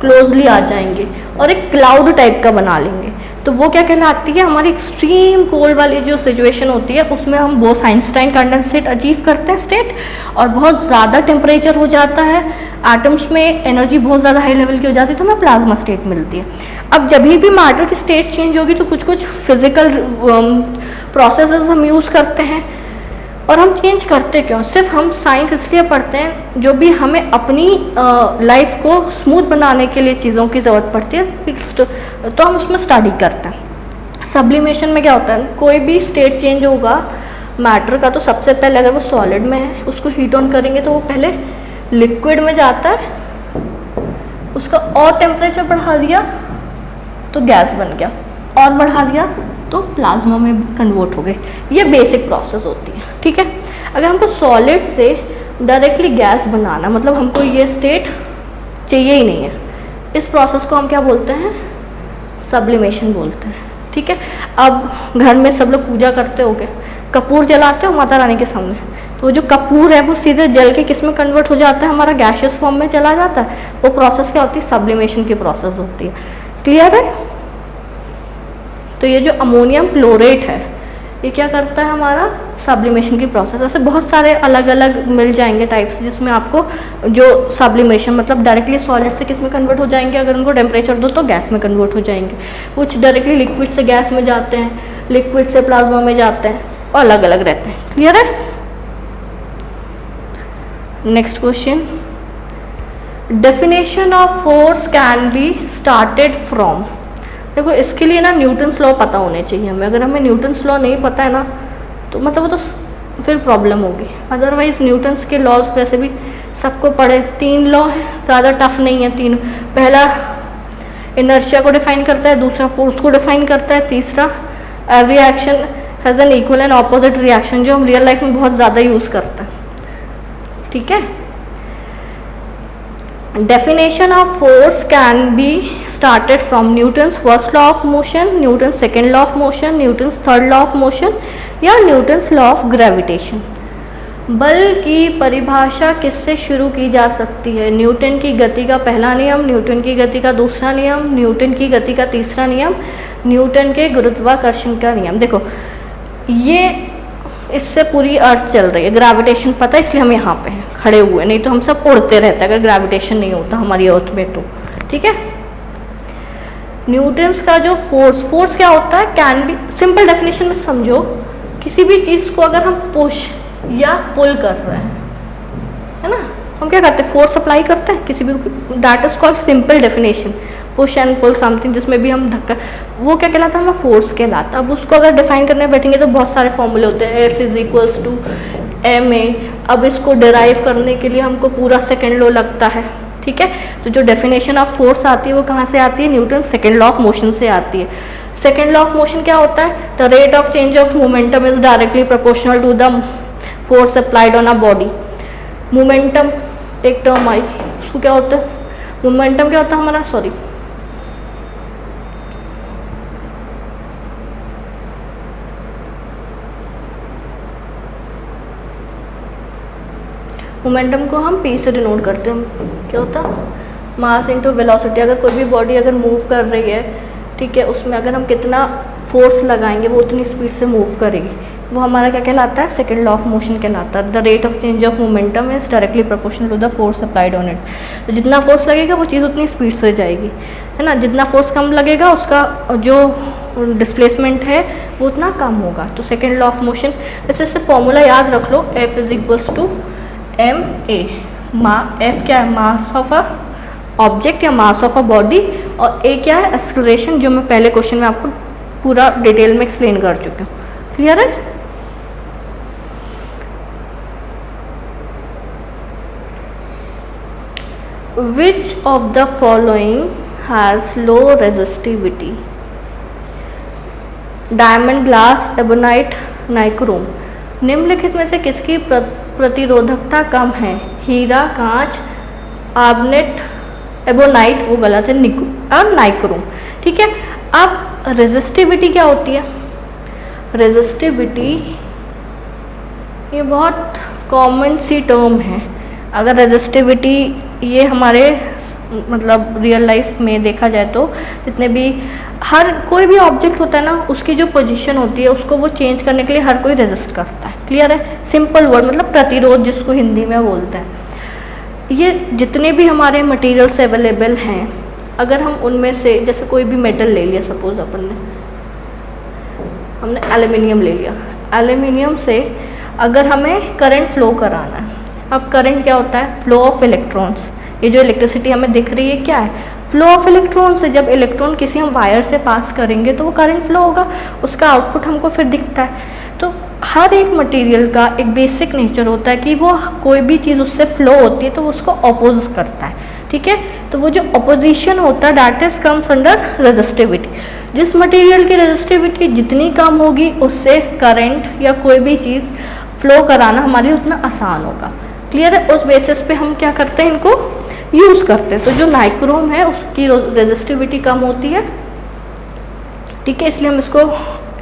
क्लोजली आ जाएंगे और एक क्लाउड टाइप का बना लेंगे। तो वो क्या कहलाती है, हमारी एक्सट्रीम कोल्ड वाली जो सिचुएशन होती है उसमें हम बोस आइंस्टाइन कंडेंसेट अचीव करते हैं स्टेट, और बहुत ज़्यादा टेम्परेचर हो जाता है, एटम्स में एनर्जी बहुत ज़्यादा हाई लेवल की हो जाती है तो हमें प्लाज्मा स्टेट मिलती है। अब जब भी मैटर की स्टेट चेंज होगी तो कुछ कुछ फिजिकल प्रोसेसेस हम यूज़ करते हैं। और हम चेंज करते क्यों, सिर्फ हम साइंस इसलिए पढ़ते हैं जो भी हमें अपनी लाइफ को स्मूथ बनाने के लिए चीज़ों की ज़रूरत पड़ती है तो हम उसमें स्टडी करते हैं। सब्लिमेशन में क्या होता है, कोई भी स्टेट चेंज होगा मैटर का तो सबसे पहले अगर वो सॉलिड में है उसको हीट ऑन करेंगे तो वो पहले लिक्विड में जाता है, उसका और टेम्परेचर बढ़ा दिया तो गैस बन गया, और बढ़ा दिया तो प्लाज्मा में कन्वर्ट हो गए। ये बेसिक प्रोसेस होती है, ठीक है। अगर हमको सॉलिड से डायरेक्टली गैस बनाना, मतलब हमको ये स्टेट चाहिए ही नहीं है, इस प्रोसेस को हम क्या बोलते हैं, सब्लिमेशन बोलते हैं, ठीक है। अब घर में सब लोग पूजा करते होंगे, कपूर जलाते हो माता रानी के सामने, तो जो कपूर है वो सीधे जल के किस में कन्वर्ट हो जाता है, हमारा गैशियस फॉर्म में चला जाता है। वो प्रोसेस क्या होती है, सब्लिमेशन की प्रोसेस होती है, क्लियर है। तो ये जो अमोनियम क्लोरेट है ये क्या करता है, हमारा सब्लिमेशन की प्रोसेस। ऐसे बहुत सारे अलग अलग मिल जाएंगे टाइप्स जिसमें आपको जो सब्लिमेशन मतलब डायरेक्टली सॉलिड से किस में कन्वर्ट हो जाएंगे, अगर उनको टेम्परेचर दो तो गैस में कन्वर्ट हो जाएंगे। कुछ डायरेक्टली लिक्विड से गैस में जाते हैं, लिक्विड से प्लाज्मा में जाते हैं, और अलग अलग रहते हैं, क्लियर है। Next question, definition of force can be started from. देखो इसके लिए ना न्यूटन्स लॉ पता होने चाहिए हमें। अगर हमें न्यूटन्स लॉ नहीं पता है ना तो मतलब वो तो फिर प्रॉब्लम होगी। अदरवाइज न्यूटन्स के लॉज वैसे भी सबको पढ़े, 3 लॉ है, ज़्यादा टफ नहीं है तीन। पहला इनर्शिया को डिफाइन करता है, दूसरा फोर्स को डिफाइन करता है, तीसरा every action has an equal and opposite reaction, जो हम रियल लाइफ में बहुत ज़्यादा यूज़ करते हैं, ठीक है। Definition of force can be started from Newton's first law of motion, Newton's second law of motion, Newton's third law of motion या Newton's law of gravitation। बल की परिभाषा किससे शुरू की जा सकती है, न्यूटन की गति का पहला नियम, न्यूटन की गति का दूसरा नियम, न्यूटन की गति का तीसरा नियम, न्यूटन के गुरुत्वाकर्षण का नियम। देखो ये इससे पूरी अर्थ चल रही है, ग्रेविटेशन पता है इसलिए हम यहाँ पे हैं खड़े हुए, नहीं तो हम सब उड़ते रहते अगर ग्रेविटेशन नहीं होता हमारी अर्थ में तो, ठीक है। न्यूटन्स का जो फोर्स क्या होता है, कैन बी, सिंपल डेफिनेशन में समझो, किसी भी चीज़ को अगर हम पुश या पुल कर रहे हैं, है ना, हम क्या करते हैं, फोर्स अप्लाई करते हैं किसी भी, that is called simple definition, push and pull something, जिसमें भी हम धक्का, वो क्या कहलाता है, हमारा फोर्स कहलाता है। अब उसको अगर डिफाइन करने बैठेंगे तो बहुत सारे फॉर्मूले होते हैं, F is equals to ma। अब इसको डिराइव करने के लिए हमको पूरा सेकेंड लॉ लगता है, ठीक है। तो जो डेफिनेशन ऑफ फोर्स आती है वो कहाँ से आती है, Newton second law of motion से आती है। सेकेंड लॉ ऑफ मोशन क्या होता है, the rate of change of momentum is directly proportional to the force applied on a body. Momentum एक टर्म आई, उसको क्या होता है, मोमेंटम क्या होता है हमारा, सॉरी मोमेंटम को हम p से डिनोट करते हैं, क्या होता है, मास इनटू वेलोसिटी। अगर कोई भी बॉडी अगर मूव कर रही है, ठीक है, उसमें अगर हम कितना फोर्स लगाएंगे वो उतनी स्पीड से मूव करेगी, वो हमारा क्या कहलाता है, सेकेंड लॉ ऑफ मोशन कहलाता है। The rate of change of momentum is directly proportional to the force applied on it. तो जितना फोर्स लगेगा वो चीज़ उतनी स्पीड से जाएगी, है ना, जितना फोर्स कम लगेगा उसका जो डिस्प्लेसमेंट है वो उतना कम होगा। तो सेकेंड लॉ ऑफ मोशन, जैसे इससे फॉर्मूला याद रख लो, F is equals to ma। F क्या है, मास ऑफ अ ऑब्जेक्ट या मास ऑफ अ बॉडी, और a क्या है, एक्सेलरेशन, जो मैं पहले क्वेश्चन में आपको पूरा डिटेल में एक्सप्लेन कर चुकी हूँ, क्लियर है। Which of the following has low resistivity? Diamond, glass, ebonite, nichrome. निम्नलिखित में से किसकी प्रतिरोधकता कम है? हीरा, कांच, आर्गेनेट, एबोनाइट वो गलत है, और नाइक्रोम। ठीक है, अब रेजिस्टिविटी क्या होती है? रेजिस्टिविटी ये बहुत कॉमन सी टर्म है। अगर रेजिस्टिविटी ये हमारे मतलब रियल लाइफ में देखा जाए तो जितने भी हर कोई भी ऑब्जेक्ट होता है ना, उसकी जो पोजीशन होती है उसको वो चेंज करने के लिए हर कोई रेजिस्ट करता है। क्लियर है? सिंपल वर्ड मतलब प्रतिरोध जिसको हिंदी में बोलते हैं। ये जितने भी हमारे मटेरियल्स अवेलेबल हैं, अगर हम उनमें से जैसे कोई भी मेटल ले लिया, सपोज हमने एल्युमिनियम ले लिया, एल्युमिनियम से अगर हमें करंट फ्लो कराना है, अब करंट क्या होता है? Flow of electrons. ये जो इलेक्ट्रिसिटी हमें दिख रही है क्या है? फ्लो ऑफ इलेक्ट्रॉन से। जब इलेक्ट्रॉन किसी हम वायर से पास करेंगे तो वो करंट फ्लो होगा, उसका आउटपुट हमको फिर दिखता है। तो हर एक मटेरियल का एक बेसिक नेचर होता है कि वो कोई भी चीज़ उससे फ्लो होती है तो उसको अपोज करता है। ठीक है, तो वो जो अपोजिशन होता है that is comes under resistivity. जिस मटेरियल की रेजिस्टिविटी जितनी कम होगी उससे करंट या कोई भी चीज़ फ्लो कराना हमारे लिए उतना आसान होगा। क्लियर है? उस बेसिस पे हम क्या करते हैं, इनको यूज़ करते हैं। तो जो नाइक्रोम है उसकी रेजिस्टिविटी कम होती है। ठीक है, इसलिए हम इसको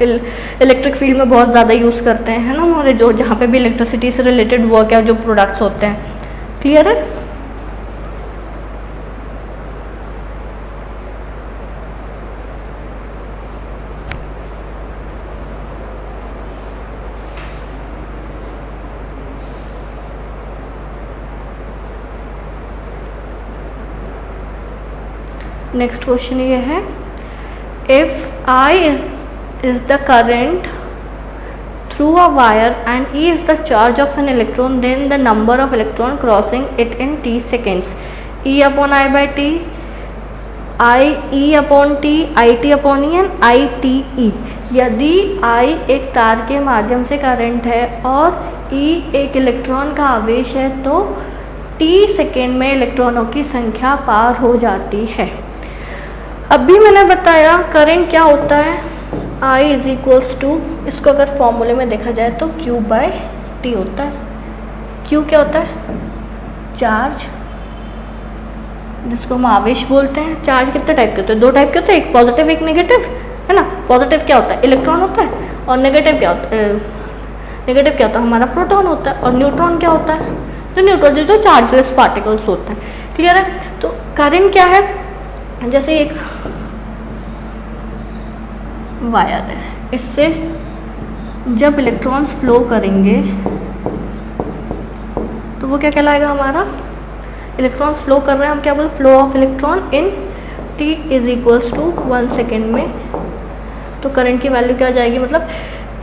इलेक्ट्रिक फील्ड में बहुत ज़्यादा यूज़ करते हैं, है ना, हमारे जो जहाँ पे भी इलेक्ट्रिसिटी से रिलेटेड वर्क है, जो प्रोडक्ट्स होते हैं। क्लियर है? नेक्स्ट क्वेश्चन ये है, if I is the current through a wire and E is the charge of an electron, then the number of electron crossing it in t seconds, E upon I by t, E upon t, IT upon E and ITE। यदि I एक तार के माध्यम से current है और E एक electron का आवेश है तो t सेकेंड में इलेक्ट्रॉनों की संख्या पार हो जाती है। अभी मैंने बताया करंट क्या होता है, I इज इक्वल्स टू, इसको अगर फॉर्मूले में देखा जाए तो Q बाय टी होता है। Q क्या होता है? चार्ज, जिसको हम आवेश बोलते हैं। चार्ज कितने टाइप के होते हैं? दो टाइप के होते हैं, एक पॉजिटिव एक नेगेटिव, है ना। पॉजिटिव क्या होता है? इलेक्ट्रॉन होता है। और नेगेटिव क्या होता है? नेगेटिव क्या होता है? हमारा प्रोटॉन होता है। और न्यूट्रॉन क्या होता है? जो न्यूट्रॉन जो चार्जलेस पार्टिकल्स होते हैं। क्लियर है? तो करंट क्या है? जैसे एक वायर है, इससे जब इलेक्ट्रॉन्स फ्लो करेंगे तो वो क्या कहलाएगा? हमारा इलेक्ट्रॉन्स फ्लो कर रहे हैं, हम क्या बोल, flow of electron in t is equals to 1 second में। तो करंट की वैल्यू क्या आ जाएगी? मतलब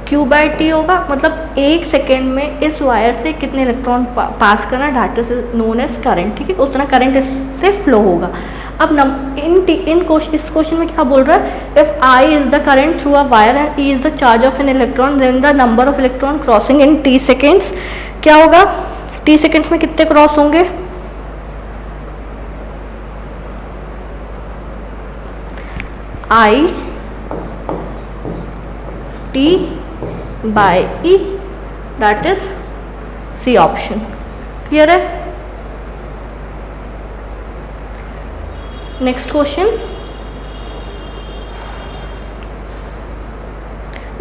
Q बाय टी होगा, मतलब 1 सेकेंड में इस वायर से कितने इलेक्ट्रॉन पास करना, that is known as current. ठीक है, उतना करंट इससे फ्लो होगा। अब इस क्वेश्चन में क्या बोल रहा है? If I is the current through a wire and E is the charge of an electron, then the number of electron crossing in t seconds क्या होगा? t सेकेंड्स में कितने क्रॉस होंगे? I t by E, that is C option. Clear है? Next question,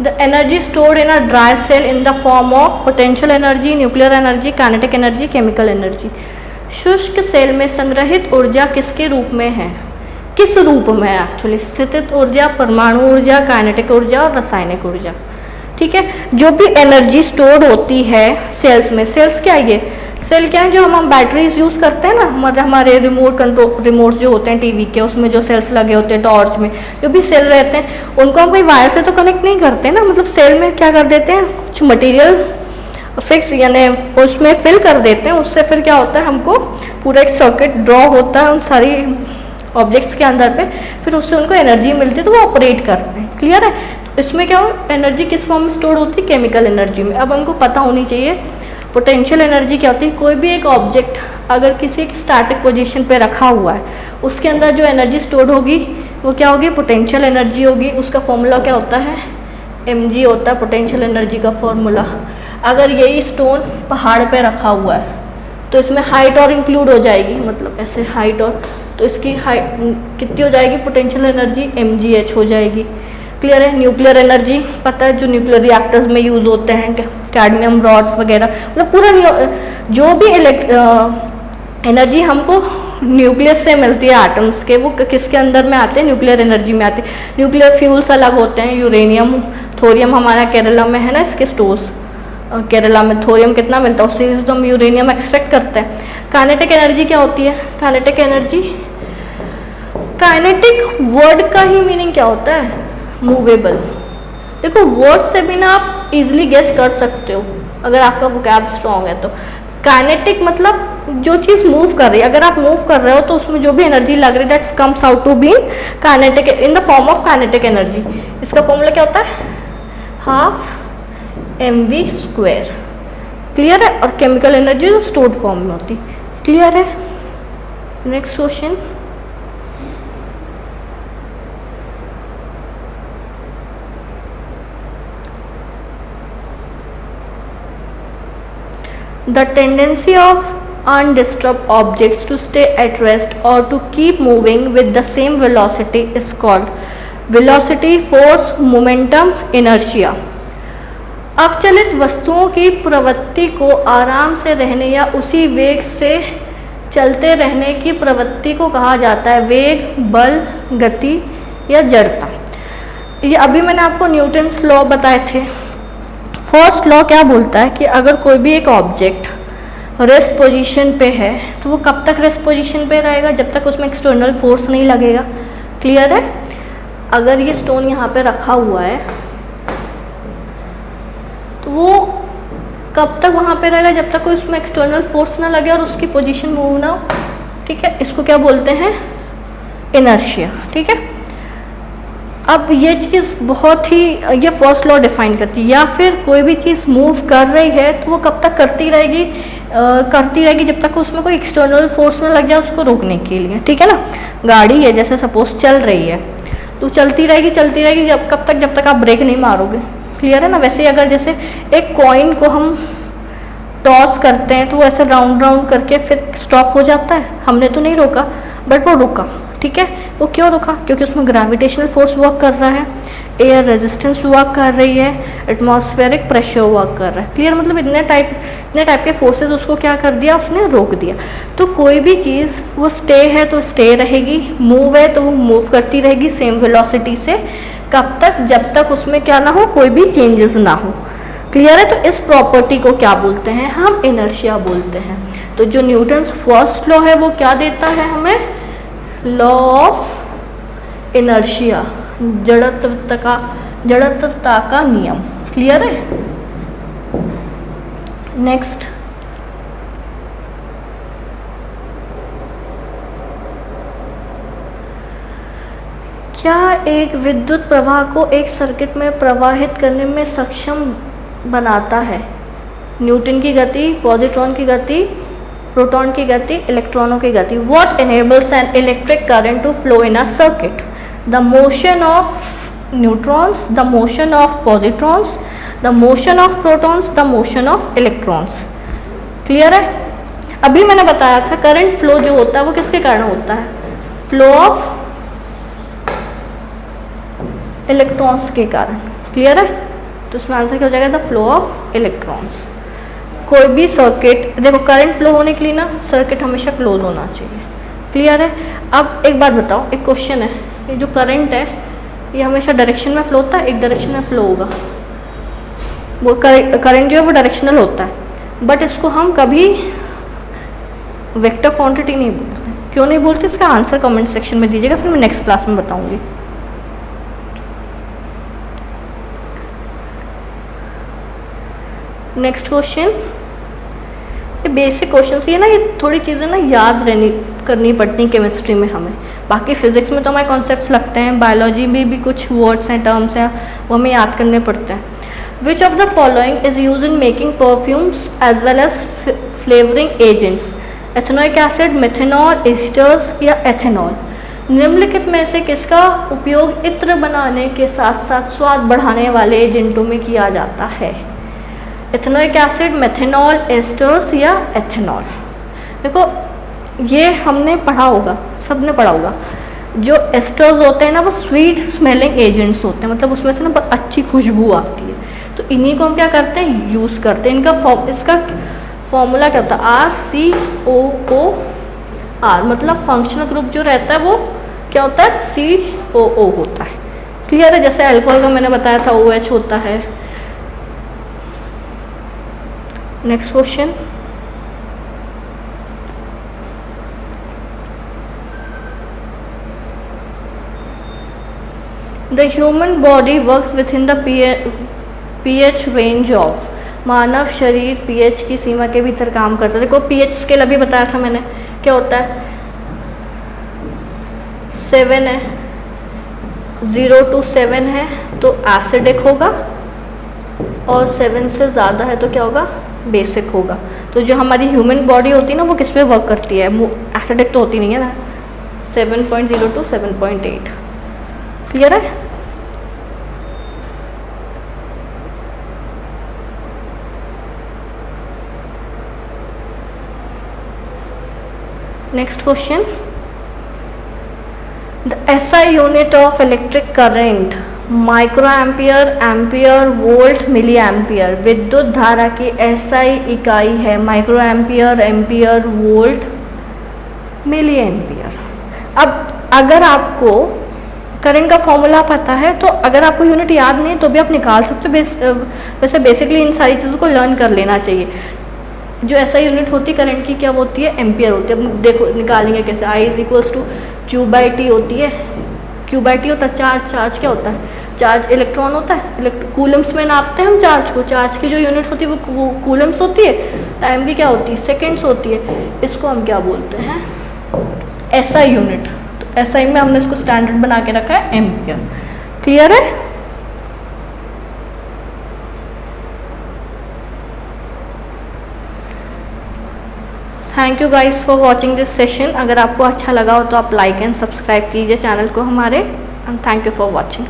the energy stored in a dry cell in the form of potential energy, nuclear energy, kinetic energy, chemical energy. शुष्क cell में संग्रहित ऊर्जा किसके रूप में है? किस रूप में है एक्चुअली? स्थितिज ऊर्जा, परमाणु ऊर्जा, काइनेटिक ऊर्जा और रासायनिक ऊर्जा। ठीक है, जो भी एनर्जी स्टोर्ड होती है सेल्स में, सेल्स क्या है? ये सेल क्या है? जो हम बैटरीज यूज़ करते हैं ना, हमारे रिमोट जो होते हैं टीवी के, उसमें जो सेल्स लगे होते हैं, टॉर्च में जो भी सेल रहते हैं, उनको हम कोई वायर से तो कनेक्ट नहीं करते ना। मतलब सेल में क्या कर देते हैं, कुछ मटेरियल फिक्स यानी उसमें फिल कर देते हैं। उससे फिर क्या होता है, हमको पूरा एक सर्किट ड्रॉ होता है उन सारी ऑब्जेक्ट्स के अंदर पे, फिर उससे उनको एनर्जी मिलती है तो वो ऑपरेट करते हैं। क्लियर है? तो इसमें क्या हो, एनर्जी किस फॉर्म में स्टोर होती है? केमिकल एनर्जी में। अब हमको पता होनी चाहिए पोटेंशियल एनर्जी क्या होती है। कोई भी एक ऑब्जेक्ट अगर किसी एक स्टैटिक पोजीशन पे रखा हुआ है, उसके अंदर जो एनर्जी स्टोर्ड होगी वो क्या होगी, पोटेंशियल एनर्जी होगी। उसका फॉर्मूला क्या होता है, mg होता है पोटेंशियल एनर्जी का फॉर्मूला। अगर यही स्टोन पहाड़ पे रखा हुआ है तो इसमें हाइट और इंक्लूड हो जाएगी, मतलब ऐसे हाइट और, तो इसकी हाइट कितनी हो जाएगी, पोटेंशियल एनर्जी mgh हो जाएगी। क्लियर है। न्यूक्लियर एनर्जी पता है, जो न्यूक्लियर रिएक्टर्स में यूज़ होते हैं, कैडमियम रॉड्स वगैरह, मतलब पूरा जो भी एनर्जी हमको न्यूक्लियस से मिलती है एटम्स के, वो किसके अंदर में आते हैं, न्यूक्लियर एनर्जी में आते हैं। न्यूक्लियर फ्यूल्स अलग होते हैं, यूरेनियम थोरियम हमारा केरला में है ना, इसके स्टोर्स केरला में थोरियम कितना मिलता है, उससे तो हम यूरेनियम एक्सट्रैक्ट करते हैं। काइनेटिक एनर्जी क्या होती है, काइनेटिक एनर्जी, काइनेटिक वर्ड का ही मीनिंग क्या होता है, मूवेबल। देखो वर्ड से भी ना आप इजीली गेस कर सकते हो अगर आपका वोकैब स्ट्रॉन्ग है तो। काइनेटिक मतलब जो चीज़ मूव कर रही है, अगर आप मूव कर रहे हो तो उसमें जो भी एनर्जी लग रही है that's comes out to be kinetic in the form of kinetic energy. इसका फॉर्मूला क्या होता है, हाफ mv²। क्लियर है। और केमिकल एनर्जी जो स्टोर्ड फॉर्म में होती, क्लियर है। Next question, the tendency of undisturbed objects to stay at rest or to keep moving with the same velocity is called velocity, force, momentum, inertia। अवचलित वस्तुओं की प्रवृत्ति को आराम से रहने या उसी वेग से चलते रहने की प्रवृत्ति को कहा जाता है वेग, बल, गति या जड़ता। ये अभी मैंने आपको न्यूटन्स लॉ बताए थे। फर्स्ट लॉ क्या बोलता है कि अगर कोई भी एक ऑब्जेक्ट रेस्ट पोजीशन पे है तो वो कब तक रेस्ट पोजीशन पे रहेगा, जब तक उसमें एक्सटर्नल फोर्स नहीं लगेगा। क्लियर है। अगर ये स्टोन यहाँ पे रखा हुआ है तो वो कब तक वहाँ पे रहेगा, जब तक कोई उसमें एक्सटर्नल फोर्स ना लगे और उसकी पोजीशन मूव ना हो। ठीक है, इसको क्या बोलते हैं, इनर्शिया। ठीक है। अब ये चीज़ बहुत ही, ये फर्स्ट लॉ डिफाइन करती है। या फिर कोई भी चीज़ मूव कर रही है तो वो कब तक करती रहेगी जब तक उसमें कोई एक्सटर्नल फोर्स ना लग जाए उसको रोकने के लिए। ठीक है ना। गाड़ी है जैसे सपोज चल रही है तो चलती रहेगी जब तक आप ब्रेक नहीं मारोगे। क्लियर है ना। वैसे ही अगर जैसे एक कॉइन को हम टॉस करते हैं तो वो ऐसे राउंड राउंड करके फिर स्टॉप हो जाता है, हमने तो नहीं रोका बट वो रुका। ठीक है। वो क्यों रुका, क्योंकि उसमें ग्रेविटेशनल फोर्स वर्क कर रहा है, एयर रेजिस्टेंस वर्क कर रही है, एटमॉस्फेरिक प्रेशर वर्क कर रहा है। क्लियर। मतलब इतने टाइप के फोर्सेस उसको क्या कर दिया, उसने रोक दिया। तो कोई भी चीज़ वो स्टे है तो स्टे रहेगी, मूव है तो वो मूव करती रहेगी सेम वेलोसिटी से। कब तक, जब तक उसमें क्या ना हो, कोई भी चेंजेस ना हो। क्लियर है। तो इस प्रॉपर्टी को क्या बोलते हैं, हम इनर्शिया बोलते हैं। तो जो न्यूटन्स फर्स्ट लॉ है वो क्या देता है हमें, लॉ ऑफ इनर्शिया, जड़त्वता का नियम। क्लियर है। नेक्स्ट, क्या एक विद्युत प्रवाह को एक सर्किट में प्रवाहित करने में सक्षम बनाता है न्यूटन की गति, पॉजिट्रॉन की गति, प्रोटॉन की गति, इलेक्ट्रॉनों की गति। What enables an electric current to flow in a circuit, the motion of neutrons, the motion of positrons, the motion of protons, the motion of electrons. Clear है। अभी मैंने बताया था करंट फ्लो जो होता है वो किसके कारण होता है, फ्लो ऑफ इलेक्ट्रॉन्स के कारण। क्लियर है। तो उसमें आंसर क्या हो जाएगा, द फ्लो ऑफ इलेक्ट्रॉन्स। कोई भी सर्किट, देखो करंट फ्लो होने के लिए ना सर्किट हमेशा क्लोज होना चाहिए। क्लियर है। अब एक बात बताओ, एक क्वेश्चन है, ये जो करंट है ये हमेशा डायरेक्शन में फ्लो होता है, एक डायरेक्शन में फ्लो होगा, वो करंट जो है वो डायरेक्शनल होता है, बट इसको हम कभी वेक्टर क्वांटिटी नहीं बोलते। क्यों नहीं बोलते, इसका आंसर कमेंट सेक्शन में दीजिएगा, फिर मैं नेक्स्ट क्लास में बताऊंगी। नेक्स्ट क्वेश्चन, ये बेसिक क्वेश्चन ये ना, ये थोड़ी चीज़ें ना याद करनी पड़ती हैं केमिस्ट्री में हमें। बाकी फिजिक्स में तो हमारे कॉन्सेप्ट्स लगते हैं, बायोलॉजी में भी कुछ वर्ड्स हैं, टर्म्स हैं, वो हमें याद करने पड़ते हैं। Which of the following is use in making perfumes as well as flavouring agents ethanoic acid, methanol, esters या एथेनॉल। निम्नलिखित में से किसका उपयोग इत्र बनाने के साथ साथ स्वाद बढ़ाने वाले एजेंटों में किया जाता है? एथेनोइक एसिड, मेथेनॉल, एस्टर्स या एथेनॉल। देखो ये हमने पढ़ा होगा, सबने पढ़ा होगा। जो एस्टर्स होते हैं ना वो स्वीट स्मेलिंग एजेंट्स होते हैं, मतलब उसमें से ना बहुत अच्छी खुशबू आती है, तो इन्हीं को हम क्या करते हैं, यूज़ करते हैं। इसका फॉर्मूला क्या होता है? RCOOR, मतलब फंक्शनल ग्रुप जो रहता है वो क्या होता है? COO होता है। क्लियर है? जैसे अल्कोहल का मैंने बताया था OH होता है। Next question, the human body works within the pH range of. मानव शरीर pH की सीमा के भीतर काम करता है। देखो pH स्केल अभी बताया था मैंने, क्या होता है? 7 है, 0 to 7 है तो एसिडिक होगा, और 7 से ज़्यादा है तो क्या होगा? बेसिक होगा। तो जो हमारी ह्यूमन बॉडी होती है ना वो किस पे वर्क करती है? एसिडिक तो होती नहीं है ना। 7.0 to 7.8। क्लियर है? Next question, the SI unit of electric current micro ampere, ampere, volt, milli ampere. विद्युत धारा की SI इकाई है micro ampere, ampere, volt, milli ampere. अब अगर आपको करंट का फॉर्मूला पता है तो अगर आपको यूनिट याद नहीं तो भी आप निकाल सकते हो। वैसे बेसिकली इन सारी चीज़ों को लर्न कर लेना चाहिए। जो ऐसा यूनिट होती है करंट की, क्या होती है? एम्पियर होती है। अब देखो निकालेंगे कैसे? I=Q/T होती है। Q/T होता है चार्ज। चार्ज क्या होता है? चार्ज इलेक्ट्रॉन होता है। कूलम्स में नापते हैं हम चार्ज को। चार्ज की जो यूनिट होती है वो कूलम्स होती है। टाइम की क्या होती है? सेकेंड्स होती है। इसको हम क्या बोलते हैं? SI unit. तो SI में हमने इसको स्टैंडर्ड बना के रखा है एम्पियर। क्लियर है? Thank you guys for watching this session. अगर आपको अच्छा लगा हो तो आप लाइक एंड सब्सक्राइब कीजिए चैनल को हमारे। And thank you for watching.